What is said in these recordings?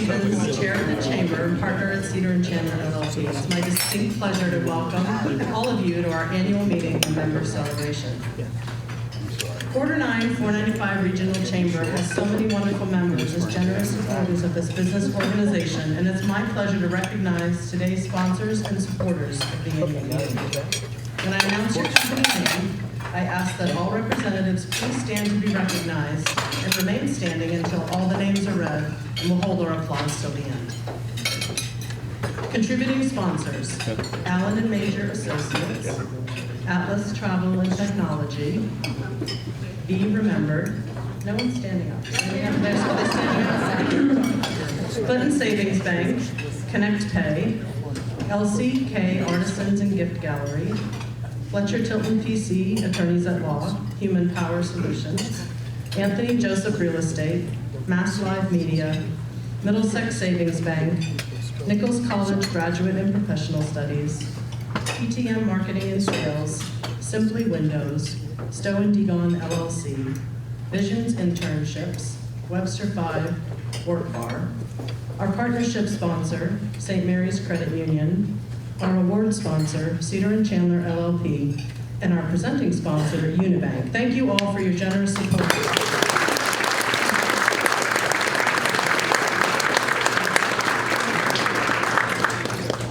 Stevens, Chair of the Chamber and partner at Cedar and Chandler LLP. It's my distinct pleasure to welcome all of you to our annual meeting and member celebration. Quarter 9 495 Regional Chamber has so many wonderful members as generous supporters of this business organization, and it's my pleasure to recognize today's sponsors and supporters of the annual meeting. When I announce your company name, I ask that all representatives please stand to be recognized and remain standing until all the names are read, and we'll hold our applause till the end. Contributing sponsors: Allen and Major Associates, Atlas Travel and Technology, Be Remembered. No one's standing up. They're standing up. Clinton Savings Bank, Connect Pay, LCK Artisans and Gift Gallery, Fletcher Tilton PC, Attorneys at Law, Human Power Solutions, Anthony Joseph Real Estate, Mass Live Media, Middlesex Savings Bank, Nichols College Graduate and Professional Studies, PTM Marketing and Sales, Simply Windows, Stowe and Degon LLC, Visions Internships, Webster 5, Work Bar, our partnership sponsor, St. Mary's Credit Union, our award sponsor, Cedar and Chandler LLP, and our presenting sponsor, Unibank. Thank you all for your generous support.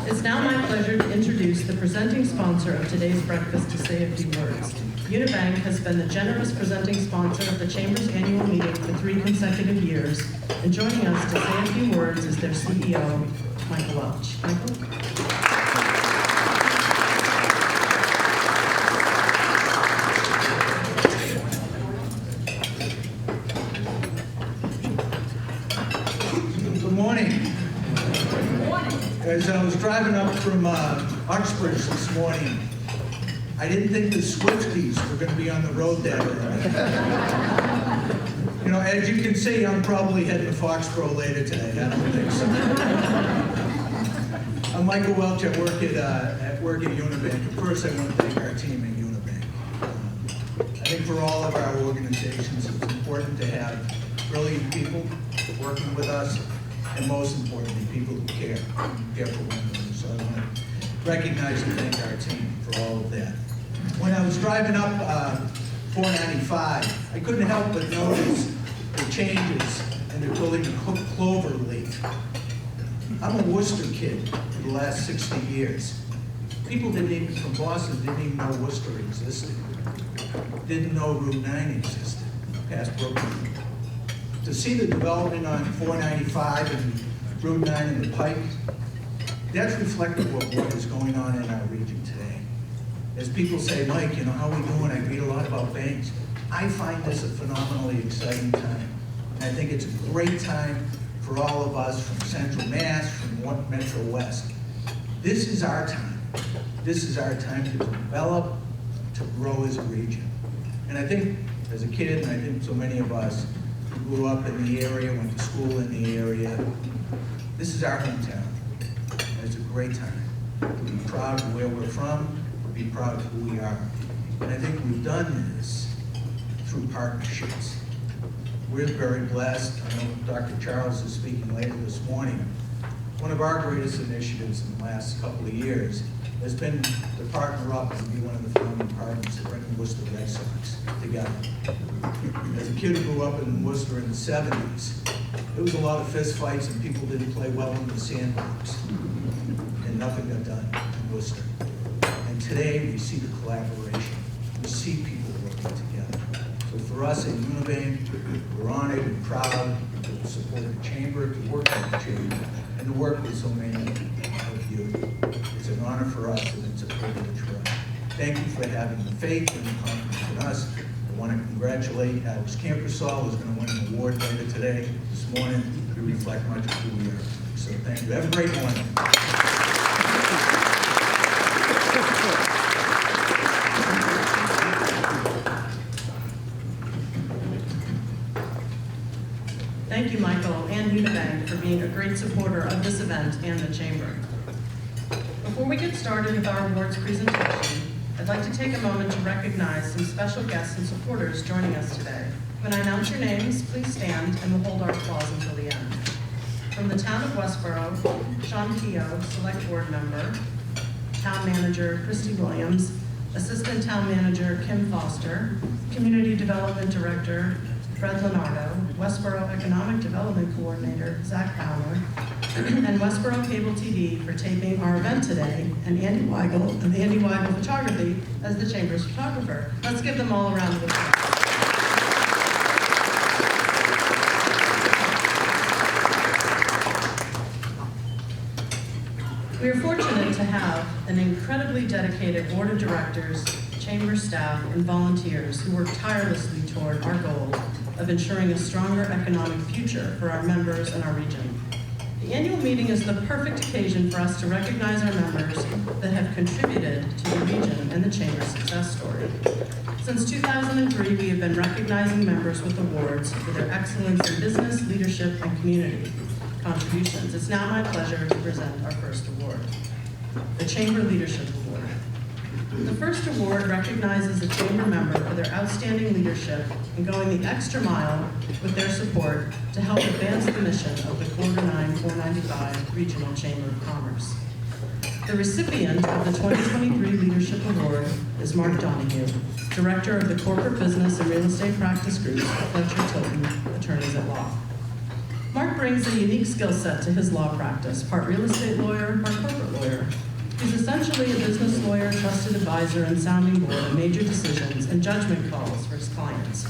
It's now my pleasure to introduce the presenting sponsor of today's breakfast to say a few words. Unibank has been the generous presenting sponsor of the Chamber's annual meeting for 3 consecutive years, and joining us to say a few words is their CEO, Michael Welch. Michael? As I was driving up from Uxbridge this morning, I didn't think the Swifties were going to be on the road that early. You know, as you can see, I'm probably heading to Foxborough later today. I don't think so. I'm Michael Welch. I work at Unibank. First, I want to thank our team at Unibank. I think for all of our organizations, it's important to have brilliant people working with us, and most importantly, people who care for one another. So I want to recognize and thank our team for all of that. When I was driving up 495, I couldn't help but notice the changes, and they're building a Clover Leaf. I'm a Worcester kid for the last 60 years. People from Boston didn't even know Worcester existed. Didn't know Route 9 existed, past Brooklyn. To see the development on 495 and Route 9 and the Pike, that's reflective of what is going on in our region today. As people say, Mike, you know, how are we doing? I read a lot about banks. I find this a phenomenally exciting time. And I think it's a great time for all of us from Central Mass, from Metro West. This is our time. This is our time to develop, to grow as a region. And I think as a kid, and I think so many of us, grew up in the area, went to school in the area. This is our hometown. And it's a great time to be proud of where we're from, to be proud of who we are. And I think we've done this through partnerships. We're very blessed. I know Dr. Charles is speaking later this morning. One of our greatest initiatives in the last couple of years has been to partner up and be one of the founding partners of bringing Worcester Red Sox together. As a kid who grew up in Worcester in the 70s, there was a lot of fist fights and people didn't play well in the sandbox. And nothing got done in Worcester. And today we see the collaboration. We see people working together. So for us at Unibank, we're honored and proud to support the Chamber, to work with the Chamber, and to work with so many of you. It's an honor for us and it's a privilege for us. Thank you for having the faith and the confidence in us. I want to congratulate Alex Campersall, who's going to win an award later today, this morning. We reflect much of who we are. So thank you. Have a great morning. Thank you, Michael, and Unibank for being a great supporter of this event and the Chamber. Before we get started with our awards presentation, I'd like to take a moment to recognize some special guests and supporters joining us today. When I announce your names, please stand and we'll hold our applause until the end. From the town of Westboro, Sean Keogh, Select Board Member, Town Manager Christy Williams, Assistant Town Manager Kim Foster, Community Development Director Fred Leonardo, Westboro Economic Development Coordinator Zach Bauer, and Westboro Cable TV for taping our event today, and Andy Weigel of Andy Weigel Photography as the Chamber's photographer. Let's give them all a round of applause. We are fortunate to have an incredibly dedicated board of directors, chamber staff, and volunteers who work tirelessly toward our goal of ensuring a stronger economic future for our members and our region. The annual meeting is the perfect occasion for us to recognize our members that have contributed to the region and the chamber's success story. Since 2003, we have been recognizing members with awards for their excellence in business, leadership, and community contributions. It's now my pleasure to present our first award, the Chamber Leadership Award. The first award recognizes a chamber member for their outstanding leadership in going the extra mile with their support to help advance the mission of the Quarter 9 495 Regional Chamber of Commerce. The recipient of the 2023 Leadership Award is Mark Donahue, Director of the Corporate Business and Real Estate Practice Group at Fletcher Tilton Attorneys at Law. Mark brings a unique skill set to his law practice, part real estate lawyer, part corporate lawyer. He's essentially a business lawyer, trusted advisor, and sounding board on major decisions and judgment calls for his clients.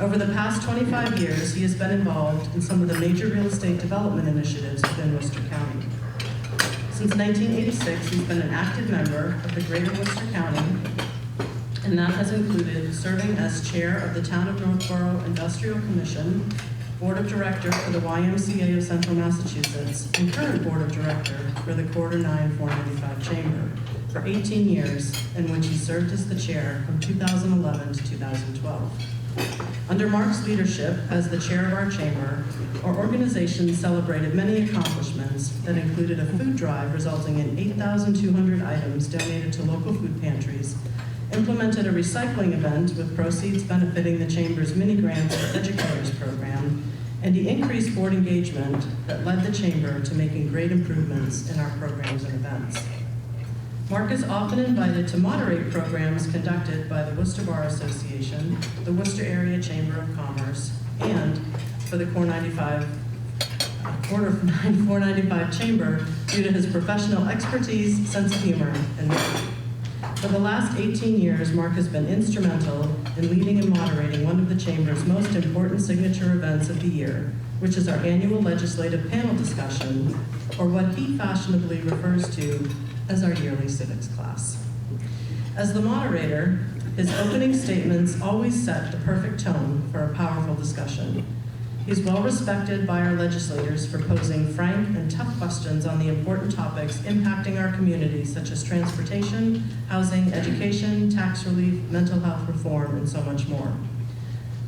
Over the past 25 years, he has been involved in some of the major real estate development initiatives within Worcester County. Since 1986, he's been an active member of the Greater Worcester County, and that has included serving as chair of the Town of Northborough Industrial Commission, Board of Director for the YMCA of Central Massachusetts, and current Board of Director for the Quarter 9 495 Chamber for 18 years, in which he served as the chair from 2011 to 2012. Under Mark's leadership as the chair of our chamber, our organization celebrated many accomplishments that included a food drive resulting in 8,200 items donated to local food pantries, implemented a recycling event with proceeds benefiting the Chamber's Mini Grants for Educators program, and the increased board engagement that led the Chamber to making great improvements in our programs and events. Mark is often invited to moderate programs conducted by the Worcester Bar Association, the Worcester Area Chamber of Commerce, and for the Quarter 9 495 Chamber due to his professional expertise, sense of humor, and wit. For the last 18 years, Mark has been instrumental in leading and moderating one of the Chamber's most important signature events of the year, which is our annual legislative panel discussion, or what he fashionably refers to as our yearly civics class. As the moderator, his opening statements always set the perfect tone for a powerful discussion. He's well respected by our legislators for posing frank and tough questions on the important topics impacting our communities, such as transportation, housing, education, tax relief, mental health reform, and so much more.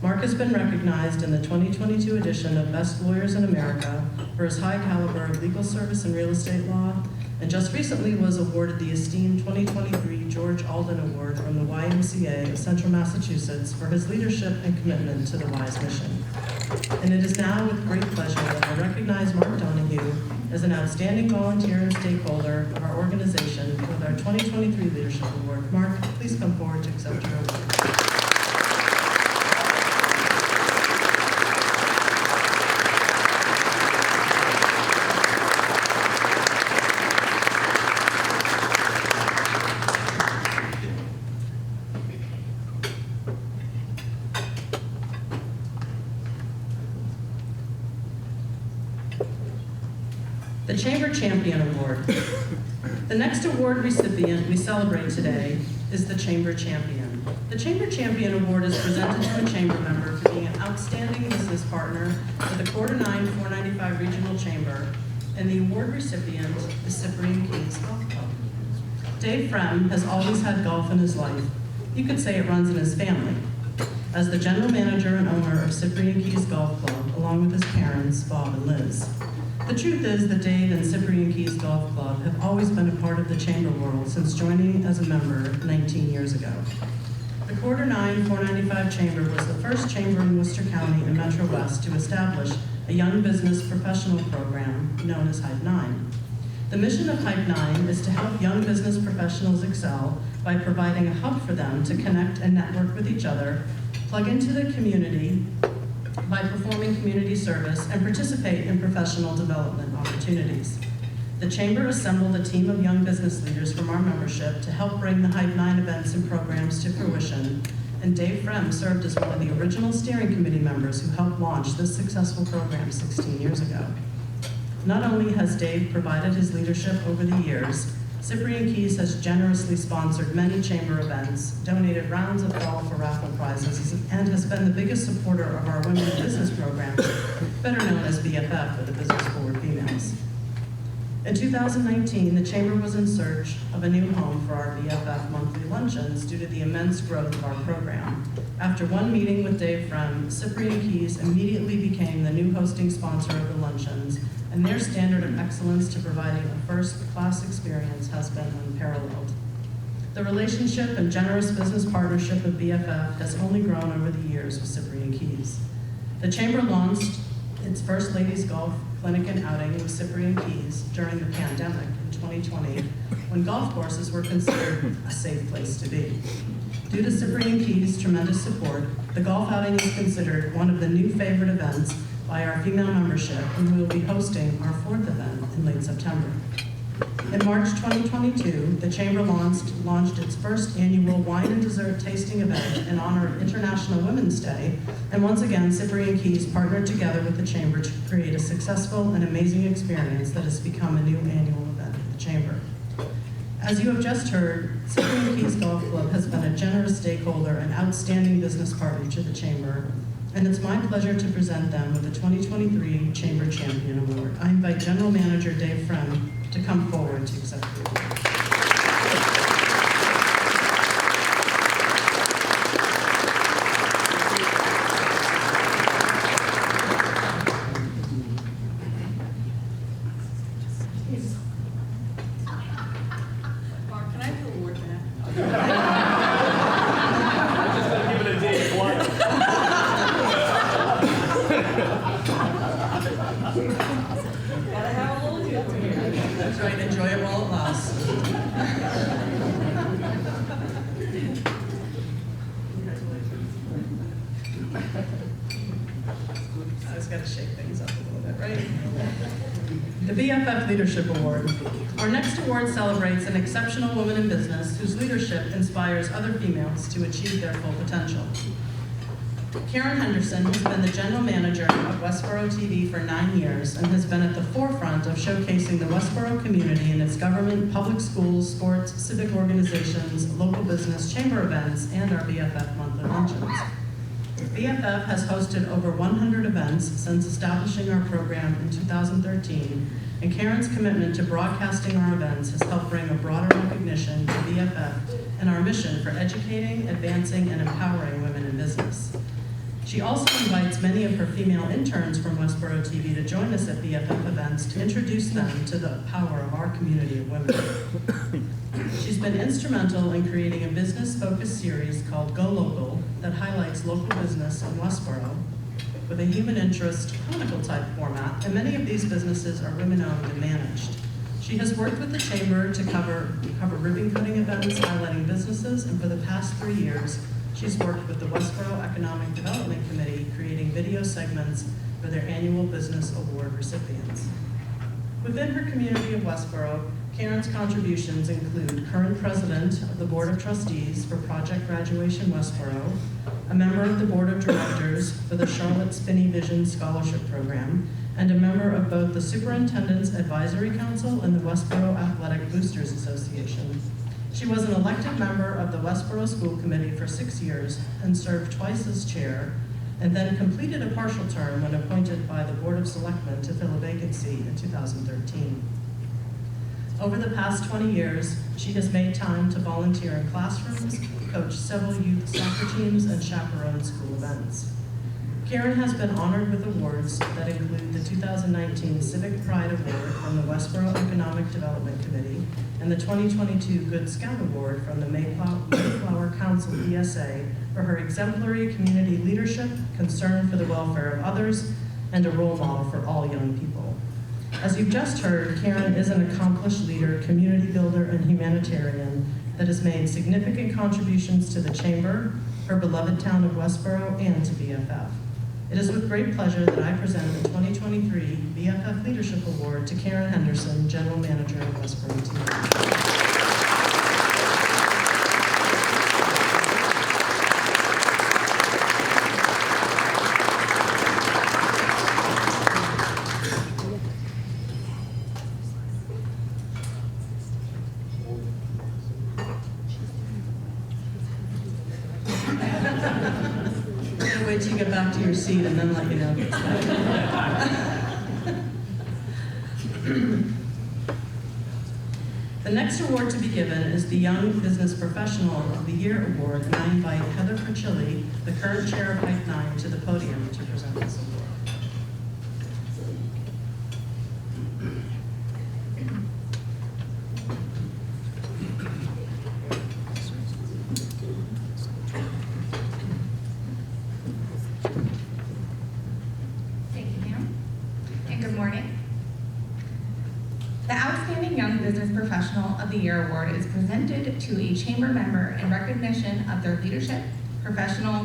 Mark has been recognized in the 2022 edition of Best Lawyers in America for his high caliber of legal service and real estate law, and just recently was awarded the esteemed 2023 George Alden Award from the YMCA of Central Massachusetts for his leadership and commitment to the WISE mission. And it is now with great pleasure that I recognize Mark Donahue as an outstanding volunteer and stakeholder of our organization with our 2023 Leadership Award. Mark, please come forward to accept your award. The Chamber Champion Award. The next award recipient we celebrate today is the Chamber Champion. The Chamber Champion Award is presented to a chamber member for being an outstanding business partner with the Quarter 9 495 Regional Chamber, and the award recipient is Cyprian Keys Golf Club. Dave Frem has always had golf in his life. You could say it runs in his family. As the general manager and owner of Cyprian Keys Golf Club, along with his parents, Bob and Liz. The truth is that Dave and Cyprian Keys Golf Club have always been a part of the chamber world since joining as a member 19 years ago. The Quarter 9 495 Chamber was the first chamber in Worcester County and Metro West to establish a young business professional program known as Hype 9. The mission of Hype 9 is to help young business professionals excel by providing a hub for them to connect and network with each other, plug into the community by performing community service, and participate in professional development opportunities. The Chamber assembled a team of young business leaders from our membership to help bring the Hype 9 events and programs to fruition, and Dave Frem served as one of the original steering committee members who helped launch this successful program 16 years ago. Not only has Dave provided his leadership over the years, Cyprian Keys has generously sponsored many chamber events, donated rounds of golf or raffle prizes, and has been the biggest supporter of our Women in Business program, better known as BFF for the Business Forward Females. In 2019, the Chamber was in search of a new home for our BFF monthly luncheons due to the immense growth of our program. After one meeting with Dave Frem, Cyprian Keys immediately became the new hosting sponsor of the luncheons, and their standard of excellence to providing a first-class experience has been unparalleled. The relationship and generous business partnership of BFF has only grown over the years with Cyprian Keys. The Chamber launched its first ladies golf clinic and outing with Cyprian Keys during the pandemic in 2020, when golf courses were considered a safe place to be. Due to Cyprian Keys' tremendous support, the golf outing is considered one of the new favorite events by our female membership, and we will be hosting our 4th event in late September. In March 2022, the Chamber launched its first annual wine and dessert tasting event in honor of International Women's Day, and once again, Cyprian Keys partnered together with the Chamber to create a successful and amazing experience that has become a new annual event of the Chamber. As you have just heard, Cyprian Keys Golf Club has been a generous stakeholder and outstanding business partner to the Chamber, and it's my pleasure to present them with the 2023 Chamber Champion Award. I invite General Manager Dave Frem to come forward to accept the award. Mark, can I have the award back? Gotta have a little humor here. That's right, enjoy it while it lasts. I just gotta shake things up a little bit, right? The BFF Leadership Award. Our next award celebrates an exceptional woman in business whose leadership inspires other females to achieve their full potential. Karen Henderson has been the general manager of Westboro TV for 9 years and has been at the forefront of showcasing the Westboro community in its government, public schools, sports, civic organizations, local business, chamber events, and our BFF monthly luncheons. BFF has hosted over 100 events since establishing our program in 2013, and Karen's commitment to broadcasting our events has helped bring a broader recognition to BFF and our mission for educating, advancing, and empowering women in business. She also invites many of her female interns from Westboro TV to join us at BFF events to introduce them to the power of our community of women. She's been instrumental in creating a business-focused series called Go Local that highlights local business in Westboro with a human interest chronicle-type format, and many of these businesses are women-owned and managed. She has worked with the Chamber to cover ribbon-cutting events highlighting businesses, and for the past 3 years, she's worked with the Westboro Economic Development Committee, creating video segments for their annual Business Award recipients. Within her community of Westboro, Karen's contributions include current president of the Board of Trustees for Project Graduation Westboro, a member of the Board of Directors for the Charlotte Spinney Vision Scholarship Program, and a member of both the Superintendent's Advisory Council and the Westboro Athletic Boosters Association. She was an elected member of the Westboro School Committee for 6 years and served twice as chair, and then completed a partial term when appointed by the Board of Selectmen to fill a vacancy in 2013. Over the past 20 years, she has made time to volunteer in classrooms, coach several youth soccer teams, and chaperone school events. Karen has been honored with awards that include the 2019 Civic Pride Award from the Westboro Economic Development Committee and the 2022 Good Scout Award from the Mayflower Council ESA for her exemplary community leadership, concern for the welfare of others, and a role model for all young people. As you've just heard, Karen is an accomplished leader, community builder, and humanitarian that has made significant contributions to the Chamber, her beloved town of Westboro, and to BFF. It is with great pleasure that I present the 2023 BFF Leadership Award to Karen Henderson, General Manager of Westboro TV. Wait till you get back to your seat and then let you know. The next award to be given is the Young Business Professional of the Year Award, and I invite Heather Frachilli, the current chair of Hype 9, to the podium to present this award. The Outstanding Young Business Professional of the Year Award is presented to a Chamber member in recognition of their leadership, professional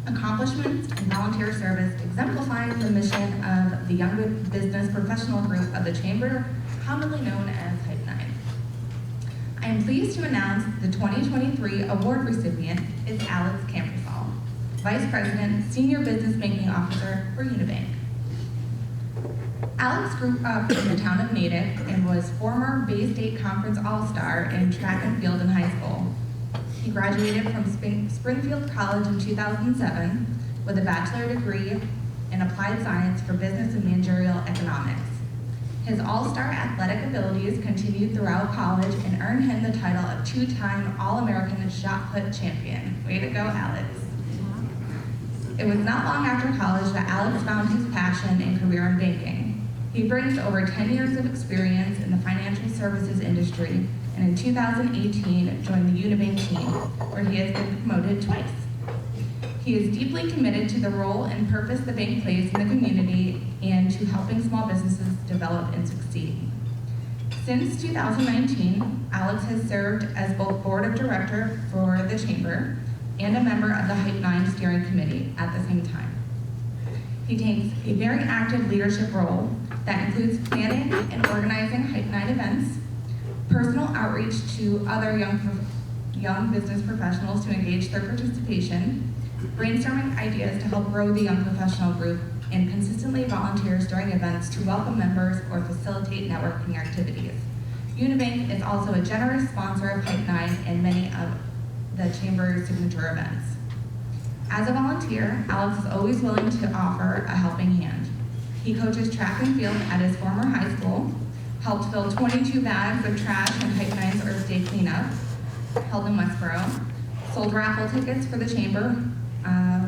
accomplishments, and volunteer service, exemplifying the mission of the Young Business Professional Group of the Chamber, commonly known as Hype 9. I am pleased to announce the 2023 award recipient is Alex Campersall, Vice President, Senior Business Banking Officer for Unibank. Alex grew up in the town of Natick and was former Bay State Conference All-Star in track and field in high school. He graduated from Springfield College in 2007 with a bachelor degree in applied science for business and managerial economics. His all-star athletic abilities continued throughout college and earned him the title of two-time All-American shot put champion. Way to go, Alex. It was not long after college that Alex found his passion and career in banking. He brings over 10 years of experience in the financial services industry, and in 2018 joined the Unibank team, where he has been promoted twice. He is deeply committed to the role and purpose the bank plays in the community and to helping small businesses develop and succeed. Since 2019, Alex has served as both board of director for the Chamber and a member of the Hype 9 steering committee at the same time. He takes a very active leadership role that includes planning and organizing Hype 9 events, personal outreach to other young business professionals to engage their participation, brainstorming ideas to help grow the young professional group, and consistently volunteers during events to welcome members or facilitate networking activities. Unibank is also a generous sponsor of Hype 9 and many of the Chamber's signature events. As a volunteer, Alex is always willing to offer a helping hand. He coaches track and field at his former high school, helped fill 22 bags of trash in Hype 9's Earth Day cleanup, held in Westboro, sold raffle tickets for the Chamber,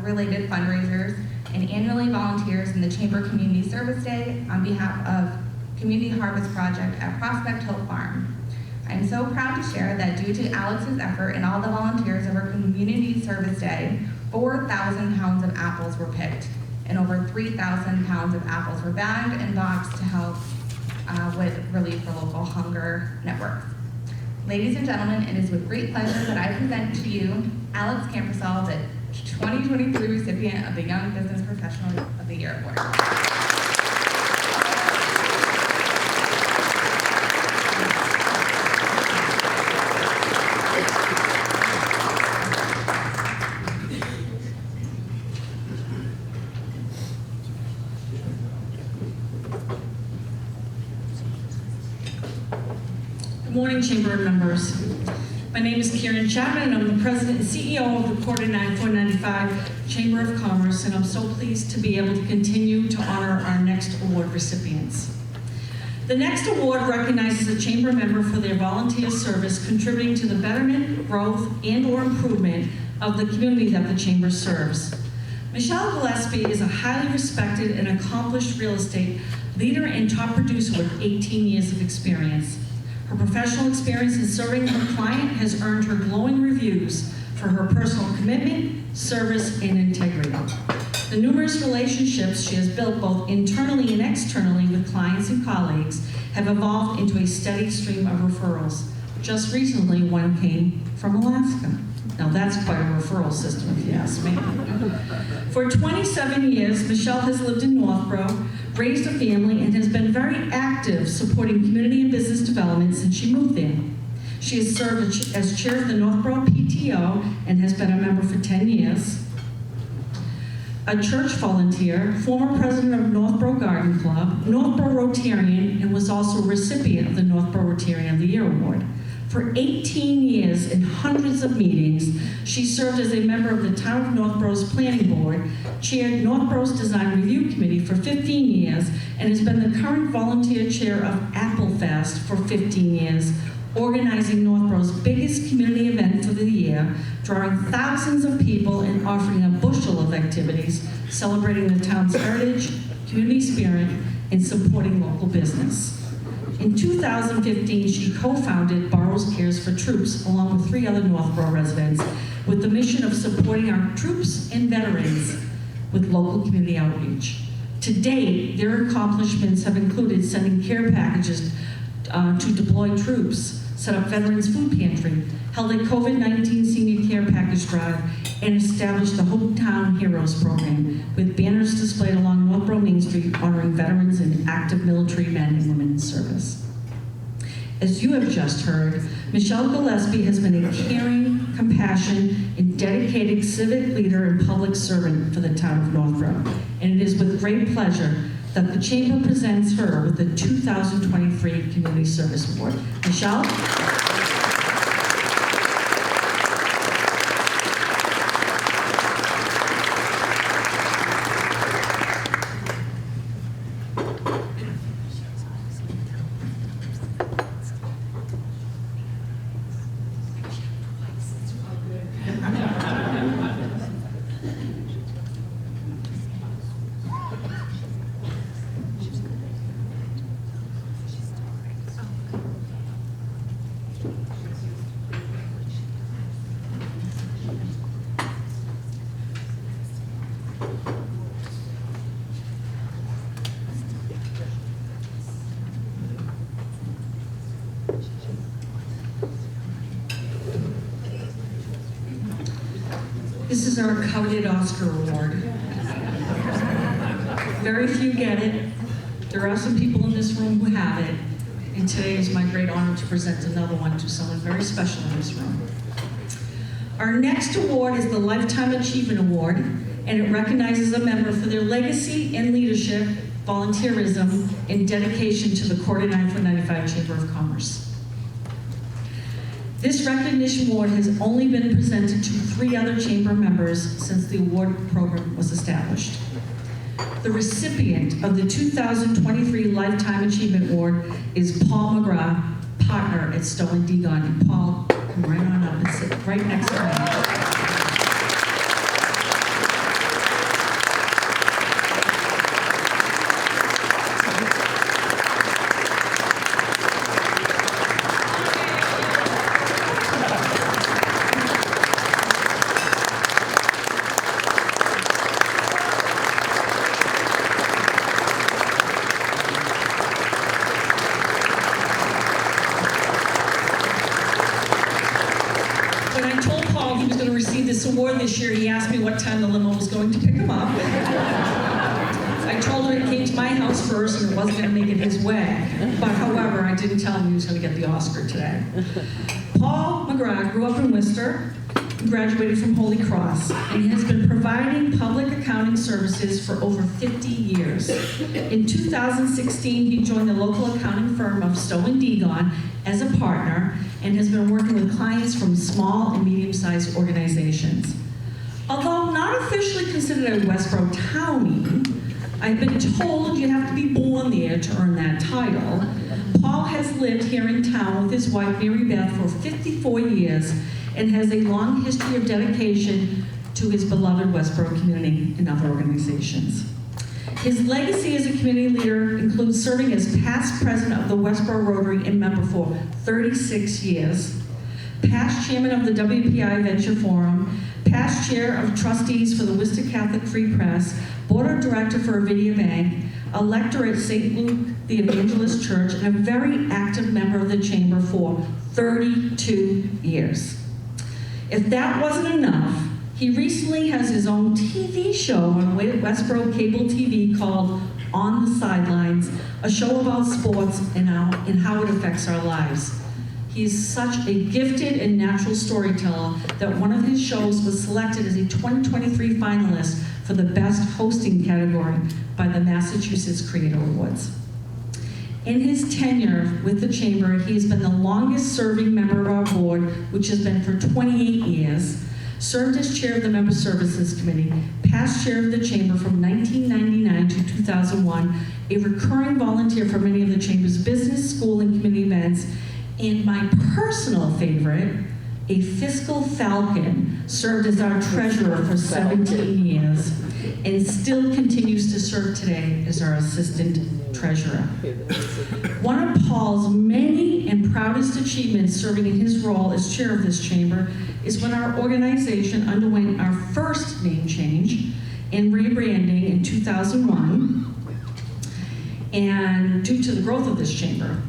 related fundraisers, and annually volunteers in the Chamber Community Service Day on behalf of Community Harvest Project at Prospect Hill Farm. I'm so proud to share that due to Alex's effort and all the volunteers of our Community Service Day, 4,000 pounds of apples were picked, and over 3,000 pounds of apples were bagged and boxed to help with relief for local hunger networks. Ladies and gentlemen, it is with great pleasure that I present to you Alex Campersall, the 2023 recipient of the Young Business Professional of the Year Award. Good morning, Chamber members. My name is Karen Chapman, and I'm the President and CEO of the Quarter 9495 Chamber of Commerce, and I'm so pleased to be able to continue to honor our next award recipients. The next award recognizes a Chamber member for their volunteer service contributing to the betterment, growth, and/or improvement of the community that the Chamber serves. Michelle Gillespie is a highly respected and accomplished real estate leader and top producer with 18 years of experience. Her professional experience in serving her client has earned her glowing reviews for her personal commitment, service, and integrity. The numerous relationships she has built both internally and externally with clients and colleagues have evolved into a steady stream of referrals. Just recently, one came from Alaska. Now that's quite a referral system, if you ask me. For 27 years, Michelle has lived in Northborough, raised a family, and has been very active supporting community and business development since she moved there. She has served as chair of the Northborough PTO and has been a member for 10 years. A church volunteer, former president of Northborough Garden Club, Northborough Rotarian, and was also a recipient of the Northborough Rotarian of the Year Award. For 18 years and hundreds of meetings, she served as a member of the Town of Northborough's Planning Board, chaired Northborough's Design Review Committee for 15 years, and has been the current volunteer chair of Applefest for 15 years, organizing Northborough's biggest community event for the year, drawing thousands of people and offering a bushel of activities, celebrating the town's heritage, community spirit, and supporting local business. In 2015, she co-founded Burroughs Cares for Troops, along with 3 other Northborough residents, with the mission of supporting our troops and veterans with local community outreach. To date, their accomplishments have included sending care packages to deployed troops, set up Veterans Food Pantry, held a COVID-19 senior care package drive, and established the Hometown Heroes program, with banners displayed along Northborough Main Street honoring veterans and active military men and women in service. As you have just heard, Michelle Gillespie has been a caring, compassionate, and dedicated civic leader and public servant for the town of Northborough, and it is with great pleasure that the Chamber presents her with the 2023 Community Service Award. Michelle? This is our coveted Oscar Award. Very few get it. There are some people in this room who have it. And today is my great honor to present another one to someone very special in this room. Our next award is the Lifetime Achievement Award, and it recognizes a member for their legacy and leadership, volunteerism, and dedication to the Corridor 9495 Chamber of Commerce. This recognition award has only been presented to 3 other chamber members since the award program was established. The recipient of the 2023 Lifetime Achievement Award is Paul McGrath, partner at Stowe & Degon. And Paul, come right on up and sit right next to me. Award this year, he asked me what time the limo was going to pick him up. I told him it came to my house first and it wasn't going to make it his way. But however, I didn't tell him he was going to get the Oscar today. Paul McGrath grew up in Worcester, graduated from Holy Cross, and has been providing public accounting services for over 50 years. In 2016, he joined the local accounting firm of Stowe & Degon as a partner and has been working with clients from small and medium-sized organizations. Although not officially considered a Westboro townie, I've been told you have to be born there to earn that title. Paul has lived here in town with his wife, Mary Beth, for 54 years and has a long history of dedication to his beloved Westboro community and other organizations. His legacy as a community leader includes serving as past president of the Westboro Rotary and member for 36 years, past chairman of the WPI Venture Forum, past chair of trustees for the Worcester Catholic Free Press, board of director for Avidia Bank, a lector at St. Luke the Evangelist Church, and a very active member of the chamber for 32 years. If that wasn't enough, he recently has his own TV show on Westboro Cable TV called On the Sidelines, a show about sports and how it affects our lives. He's such a gifted and natural storyteller that one of his shows was selected as a 2023 finalist for the Best Hosting category by the Massachusetts Creator Awards. In his tenure with the Chamber, he has been the longest serving member of our board, which has been for 28 years, served as chair of the Member Services Committee, past chair of the Chamber from 1999 to 2001, a recurring volunteer for many of the Chamber's business, school, and community events, and my personal favorite, a fiscal falcon, served as our treasurer for 17 years and still continues to serve today as our assistant treasurer. One of Paul's many and proudest achievements serving in his role as chair of this chamber is when our organization underwent our first name change and rebranding in 2001, and due to the growth of this chamber.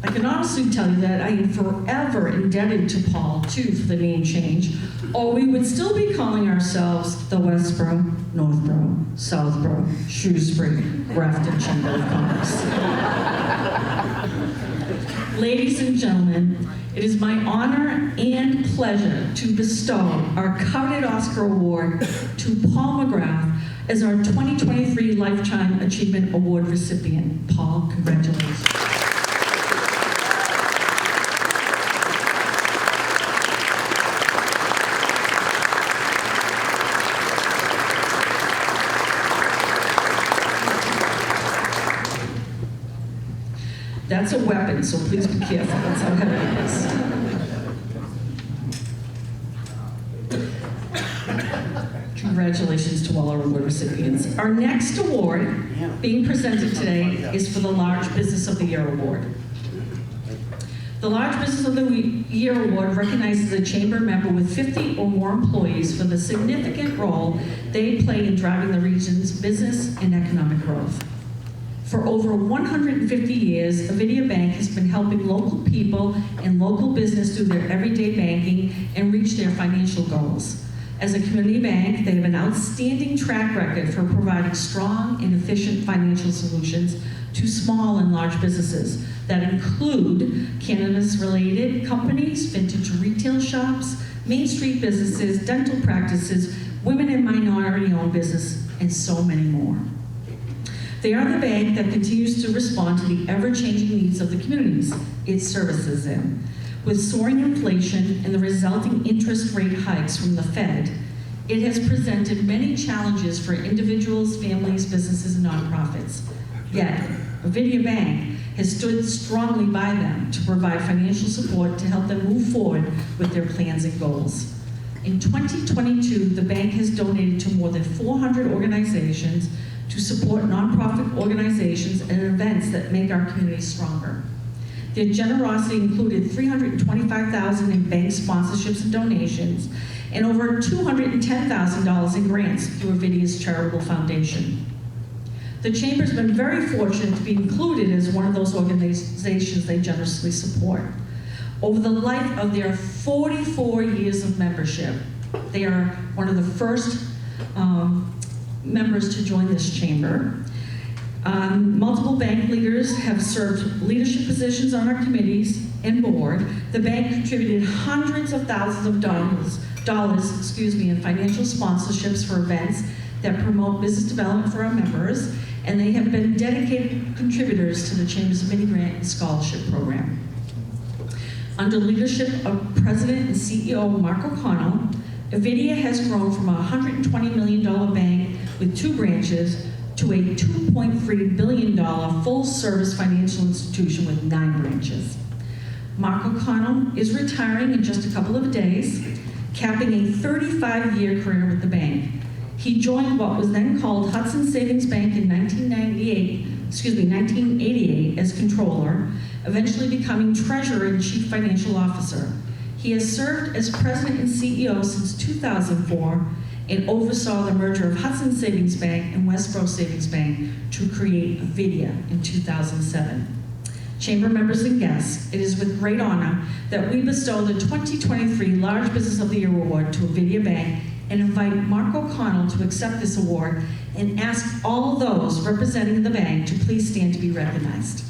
I can honestly tell you that I am forever indebted to Paul, too, for the name change, or we would still be calling ourselves the Westboro, Northboro, Southboro, Shrewsbury, Grafton Chamber of Commerce. Ladies and gentlemen, it is my honor and pleasure to bestow our coveted Oscar Award to Paul McGrath as our 2023 Lifetime Achievement Award recipient. Paul, congratulations. That's a weapon, so please be careful. That's how heavy it is. Congratulations to all our award recipients. Our next award being presented today is for the Large Business of the Year Award. The Large Business of the Year Award recognizes a chamber member with 50 or more employees for the significant role they play in driving the region's business and economic growth. For over 150 years, Avidia Bank has been helping local people and local business do their everyday banking and reach their financial goals. As a community bank, they have an outstanding track record for providing strong and efficient financial solutions to small and large businesses that include cannabis-related companies, vintage retail shops, Main Street businesses, dental practices, women and minority-owned business, and so many more. They are the bank that continues to respond to the ever-changing needs of the communities it services in. With soaring inflation and the resulting interest rate hikes from the Fed, it has presented many challenges for individuals, families, businesses, and nonprofits. Yet, Avidia Bank has stood strongly by them to provide financial support to help them move forward with their plans and goals. In 2022, the bank has donated to more than 400 organizations to support nonprofit organizations and events that make our community stronger. Their generosity included $325,000 in bank sponsorships and donations, and over $210,000 in grants through Avidia's charitable foundation. The Chamber's been very fortunate to be included as one of those organizations they generously support. Over the life of their 44 years of membership, they are one of the first members to join this chamber. Multiple bank leaders have served leadership positions on our committees and board. The bank contributed hundreds of thousands of dollars in financial sponsorships for events that promote business development for our members, and they have been dedicated contributors to the Chamber's mini grant and scholarship program. Under leadership of President and CEO Mark O'Connell, Avidia has grown from a $120 million bank with 2 branches to a $2.3 billion full-service financial institution with 9 branches. Mark O'Connell is retiring in just a couple of days, capping a 35-year career with the bank. He joined what was then called Hudson Savings Bank in 1988 as controller, eventually becoming treasurer and chief financial officer. He has served as president and CEO since 2004 and oversaw the merger of Hudson Savings Bank and Westboro Savings Bank to create Avidia in 2007. Chamber members and guests, it is with great honor that we bestow the 2023 Large Business of the Year Award to Avidia Bank and invite Mark O'Connell to accept this award and ask all those representing the bank to please stand to be recognized.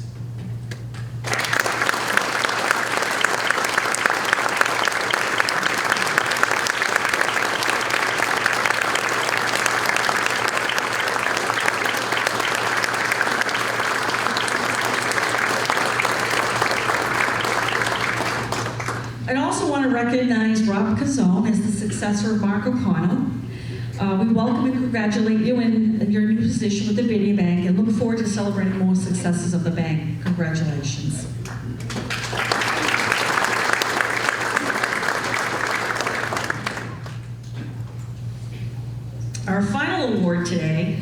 I also want to recognize Rob Cazone as the successor of Mark O'Connell. We welcome and congratulate you in your new position with the Avidia Bank and look forward to celebrating more successes of the bank. Congratulations. Our final award today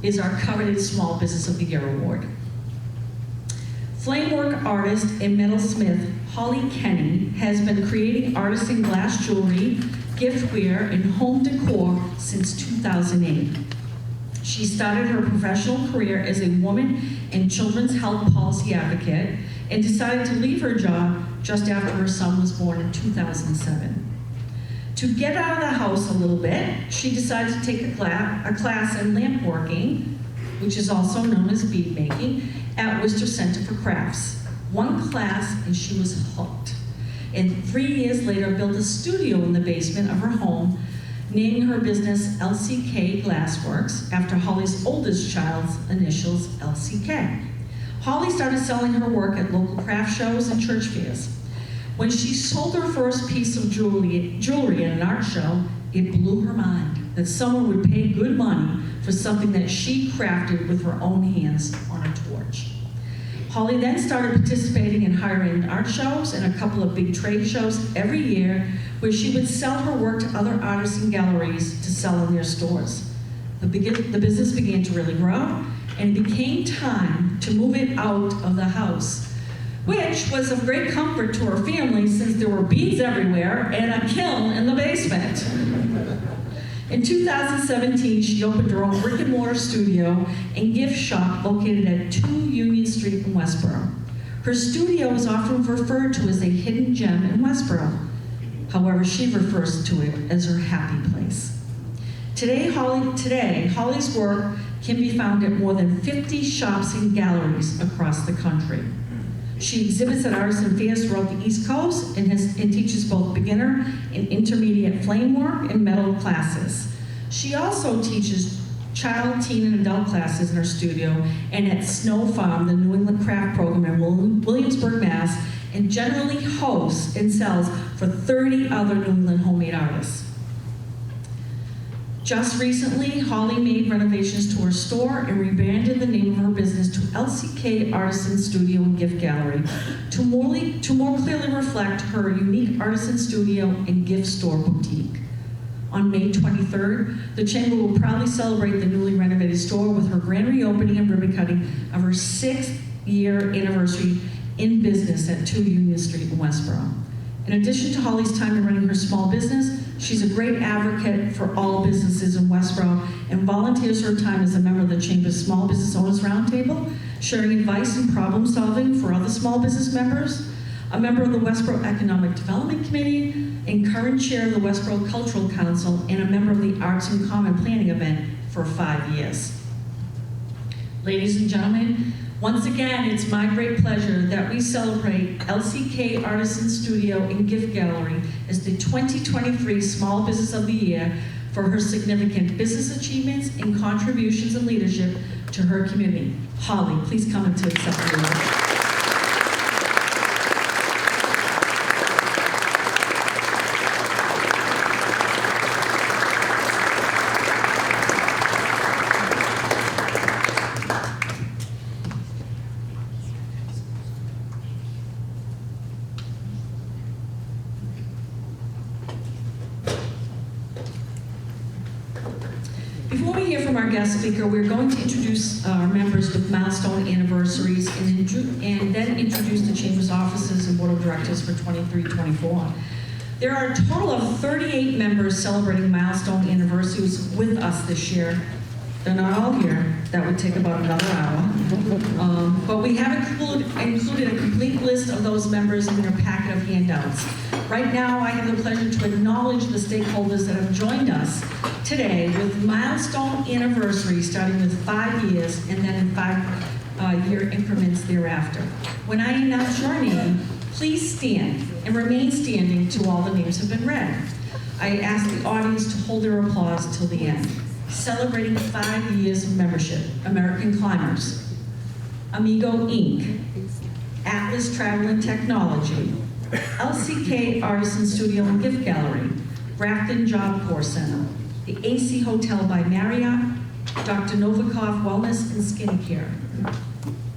is our coveted Small Business of the Year Award. Flamework artist and metalsmith Holly Kenny has been creating artisan glass jewelry, giftware, and home decor since 2008. She started her professional career as a woman and children's health policy advocate and decided to leave her job just after her son was born in 2007. To get out of the house a little bit, she decided to take a class in lamp working, which is also known as bead making, at Worcester Center for Crafts. One class and she was hooked. And 3 years later, built a studio in the basement of her home, naming her business LCK Glassworks after Holly's oldest child's initials, LCK. Holly started selling her work at local craft shows and church fairs. When she sold her first piece of jewelry at an art show, it blew her mind that someone would pay good money for something that she crafted with her own hands on a torch. Holly then started participating in higher-end art shows and a couple of big trade shows every year where she would sell her work to other artists and galleries to sell in their stores. The business began to really grow, and it became time to move it out of the house, which was of great comfort to her family since there were beads everywhere and a kiln in the basement. In 2017, she opened her own brick and mortar studio and gift shop located at 2 Union Street in Westboro. Her studio is often referred to as a hidden gem in Westboro. However, she refers to it as her happy place. Today, Holly's work can be found at more than 50 shops and galleries across the country. She exhibits at artisan fairs throughout the East Coast and teaches both beginner and intermediate flame work and metal classes. She also teaches child, teen, and adult classes in her studio and at Snow Farm, the New England craft program in Williamsburg, Mass., and generally hosts and sells for 30 other New England homemade artists. Just recently, Holly made renovations to her store and rebranded the name of her business to LCK Artisan Studio and Gift Gallery to more clearly reflect her unique artisan studio and gift store boutique. On May 23rd, the Chamber will proudly celebrate the newly renovated store with her grand reopening and ribbon cutting of her 6th year anniversary in business at 2 Union Street in Westboro. In addition to Holly's time in running her small business, she's a great advocate for all businesses in Westboro and volunteers her time as a member of the Chamber's Small Business Owners Roundtable, sharing advice and problem solving for other small business members, a member of the Westboro Economic Development Committee, and current chair of the Westboro Cultural Council, and a member of the Arts and Common Planning event for 5 years. Ladies and gentlemen, once again, it's my great pleasure that we celebrate LCK Artisan Studio and Gift Gallery as the 2023 Small Business of the Year for her significant business achievements and contributions and leadership to her community. Holly, please come and to accept the award. Before Before we hear from our guest speaker, we're going to introduce our members with milestone anniversaries and then introduce the Chamber's officers and Board of Directors for 23-24. There are a total of 38 members celebrating milestone anniversaries with us this year. They're not all here. That would take about another hour. But we have included a complete list of those members in their packet of handouts. Right now, I have the pleasure to acknowledge the stakeholders that have joined us today with milestone anniversaries starting with 5 years and then in 5-year increments thereafter. When I announce your name, please stand and remain standing till all the names have been read. I ask the audience to hold their applause till the end. Celebrating 5 years of membership, American Climbers, Amigo Inc., Atlas Travel and Technology, LCK Artisan Studio and Gift Gallery, Grafton Job Corps Center, the AC Hotel by Marriott, Dr. Novikov Wellness and Skincare.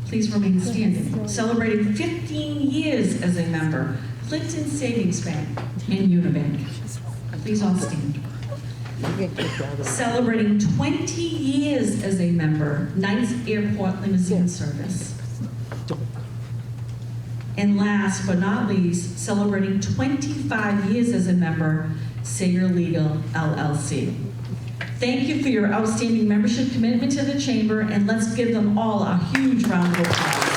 Please remain standing. Celebrating 15 years as a member, Clinton Savings Bank and Unibank. Please all stand. Celebrating 20 years as a member, Knights Airport Limousine Service. And last but not least, celebrating 25 years as a member, Sager Legal LLC. Thank you for your outstanding membership commitment to the Chamber, and let's give them all a huge round of applause.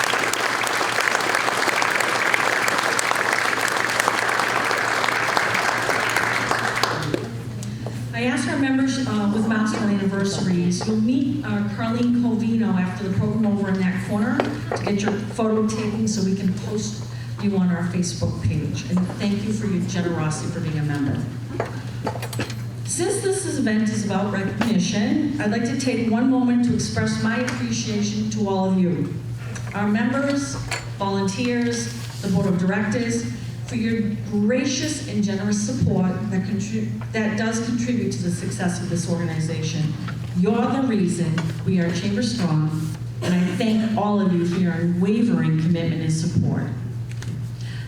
I asked our members with milestone anniversaries, you'll meet Carlene Covino after the program over in that corner to get your photo taken so we can post you on our Facebook page. And thank you for your generosity for being a member. Since this event is about recognition, I'd like to take one moment to express my appreciation to all of you, our members, volunteers, the Board of Directors, for your gracious and generous support that does contribute to the success of this organization. You're the reason we are Chamber Strong, and I thank all of you for your unwavering commitment and support.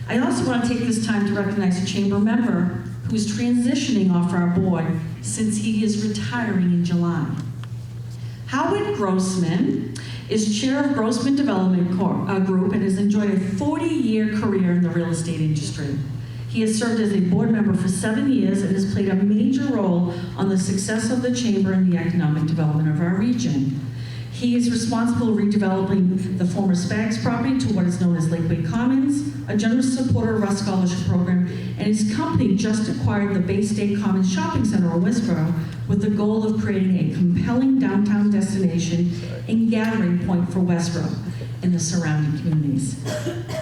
I also want to take this time to recognize a Chamber member who is transitioning off our board since he is retiring in July. Howard Grossman is chair of Grossman Development Group and has enjoyed a 40-year career in the real estate industry. He has served as a board member for 7 years and has played a major role on the success of the Chamber and the economic development of our region. He is responsible for redeveloping the former Spags property to what is known as Lakeway Commons, a generous supporter of our scholarship program, and his company just acquired the Bay State Commons Shopping Center in Worcester with the goal of creating a compelling downtown destination and gathering point for Worcester and the surrounding communities.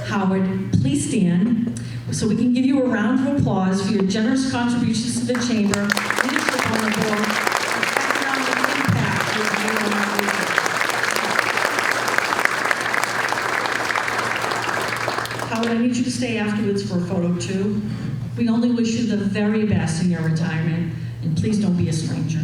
Howard, please stand so we can give you a round of applause for your generous contributions to the Chamber, leadership on the board, and economic impact you have made on our region. Howard, I need you to stay afterwards for a photo too. We only wish you the very best in your retirement, and please don't be a stranger.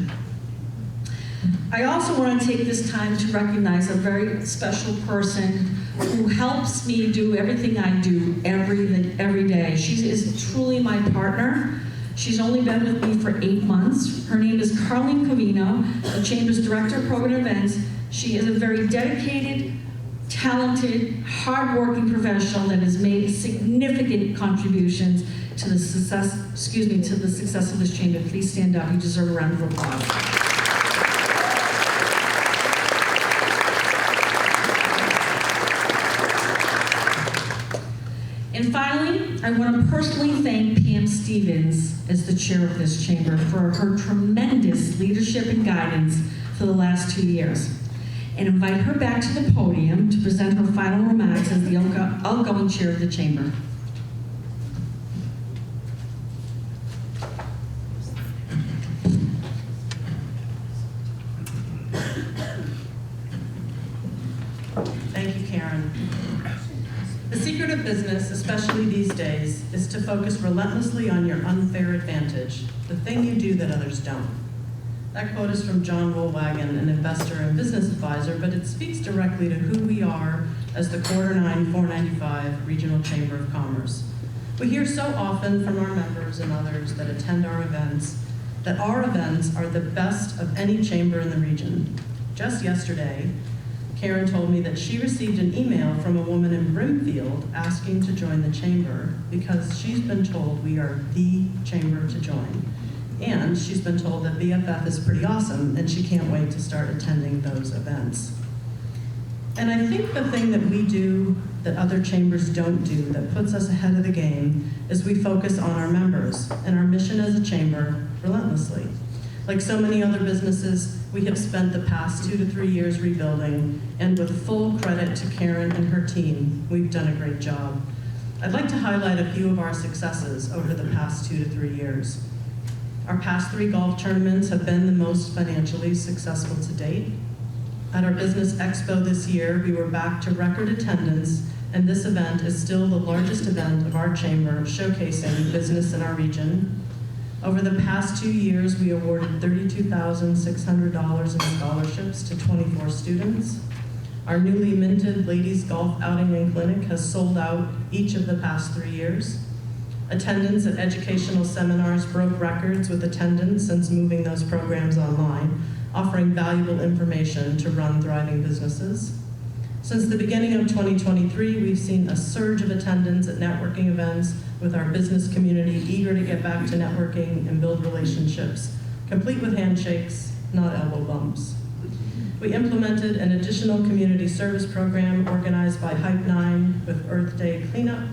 I also want to take this time to recognize a very special person who helps me do everything I do every day. She is truly my partner. She's only been with me for 8 months. Her name is Carlene Covino, the Chamber's Director of Program Events. She is a very dedicated, talented, hardworking professional that has made significant contributions to the success, to the success of this Chamber. Please stand up. You deserve a round of applause. And finally, I want to personally thank Pam Stevens as the chair of this Chamber for her tremendous leadership and guidance for the last 2 years, and invite her back to the podium to present her final remarks as the outgoing chair of the Chamber. Thank you, Karen. The secret of business, especially these days, is to focus relentlessly on your unfair advantage, the thing you do that others don't. That quote is from John Woolwagon, an investor and business advisor, but it speaks directly to who we are as the Quarter 9 495 Regional Chamber of Commerce. We hear so often from our members and others that attend our events that our events are the best of any chamber in the region. Just yesterday, Karen told me that she received an email from a woman in Brimfield asking to join the chamber because she's been told we are the chamber to join. And she's been told that BFF is pretty awesome and she can't wait to start attending those events. And I think the thing that we do that other chambers don't do that puts us ahead of the game is we focus on our members and our mission as a chamber relentlessly. Like so many other businesses, we have spent the past 2 to 3 years rebuilding, and with full credit to Karen and her team, we've done a great job. I'd like to highlight a few of our successes over the past 2 to 3 years. Our past 3 golf tournaments have been the most financially successful to date. At our Business Expo this year, we were back to record attendance, and this event is still the largest event of our chamber showcasing business in our region. Over the past 2 years, we awarded $32,600 in scholarships to 24 students. Our newly minted Ladies Golf Outing and Clinic has sold out each of the past 3 years. Attendance at educational seminars broke records with attendance since moving those programs online, offering valuable information to run thriving businesses. Since the beginning of 2023, we've seen a surge of attendance at networking events with our business community eager to get back to networking and build relationships, complete with handshakes, not elbow bumps. We implemented an additional community service program organized by Hype 9 with Earth Day cleanup.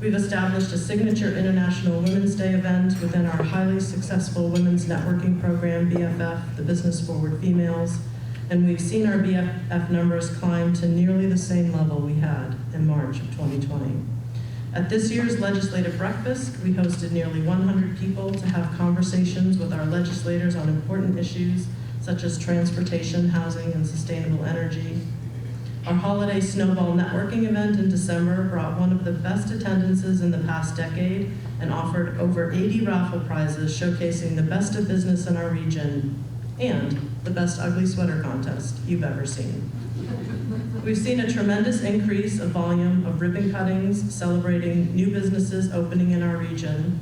We've established a signature International Women's Day event within our highly successful women's networking program, BFF, the Business Forward Females, and we've seen our BFF numbers climb to nearly the same level we had in March of 2020. At this year's legislative breakfast, we hosted nearly 100 people to have conversations with our legislators on important issues such as transportation, housing, and sustainable energy. Our holiday snowball networking event in December brought one of the best attendances in the past decade and offered over 80 raffle prizes showcasing the best of business in our region and the best ugly sweater contest you've ever seen. We've seen a tremendous increase of volume of ribbon cuttings celebrating new businesses opening in our region,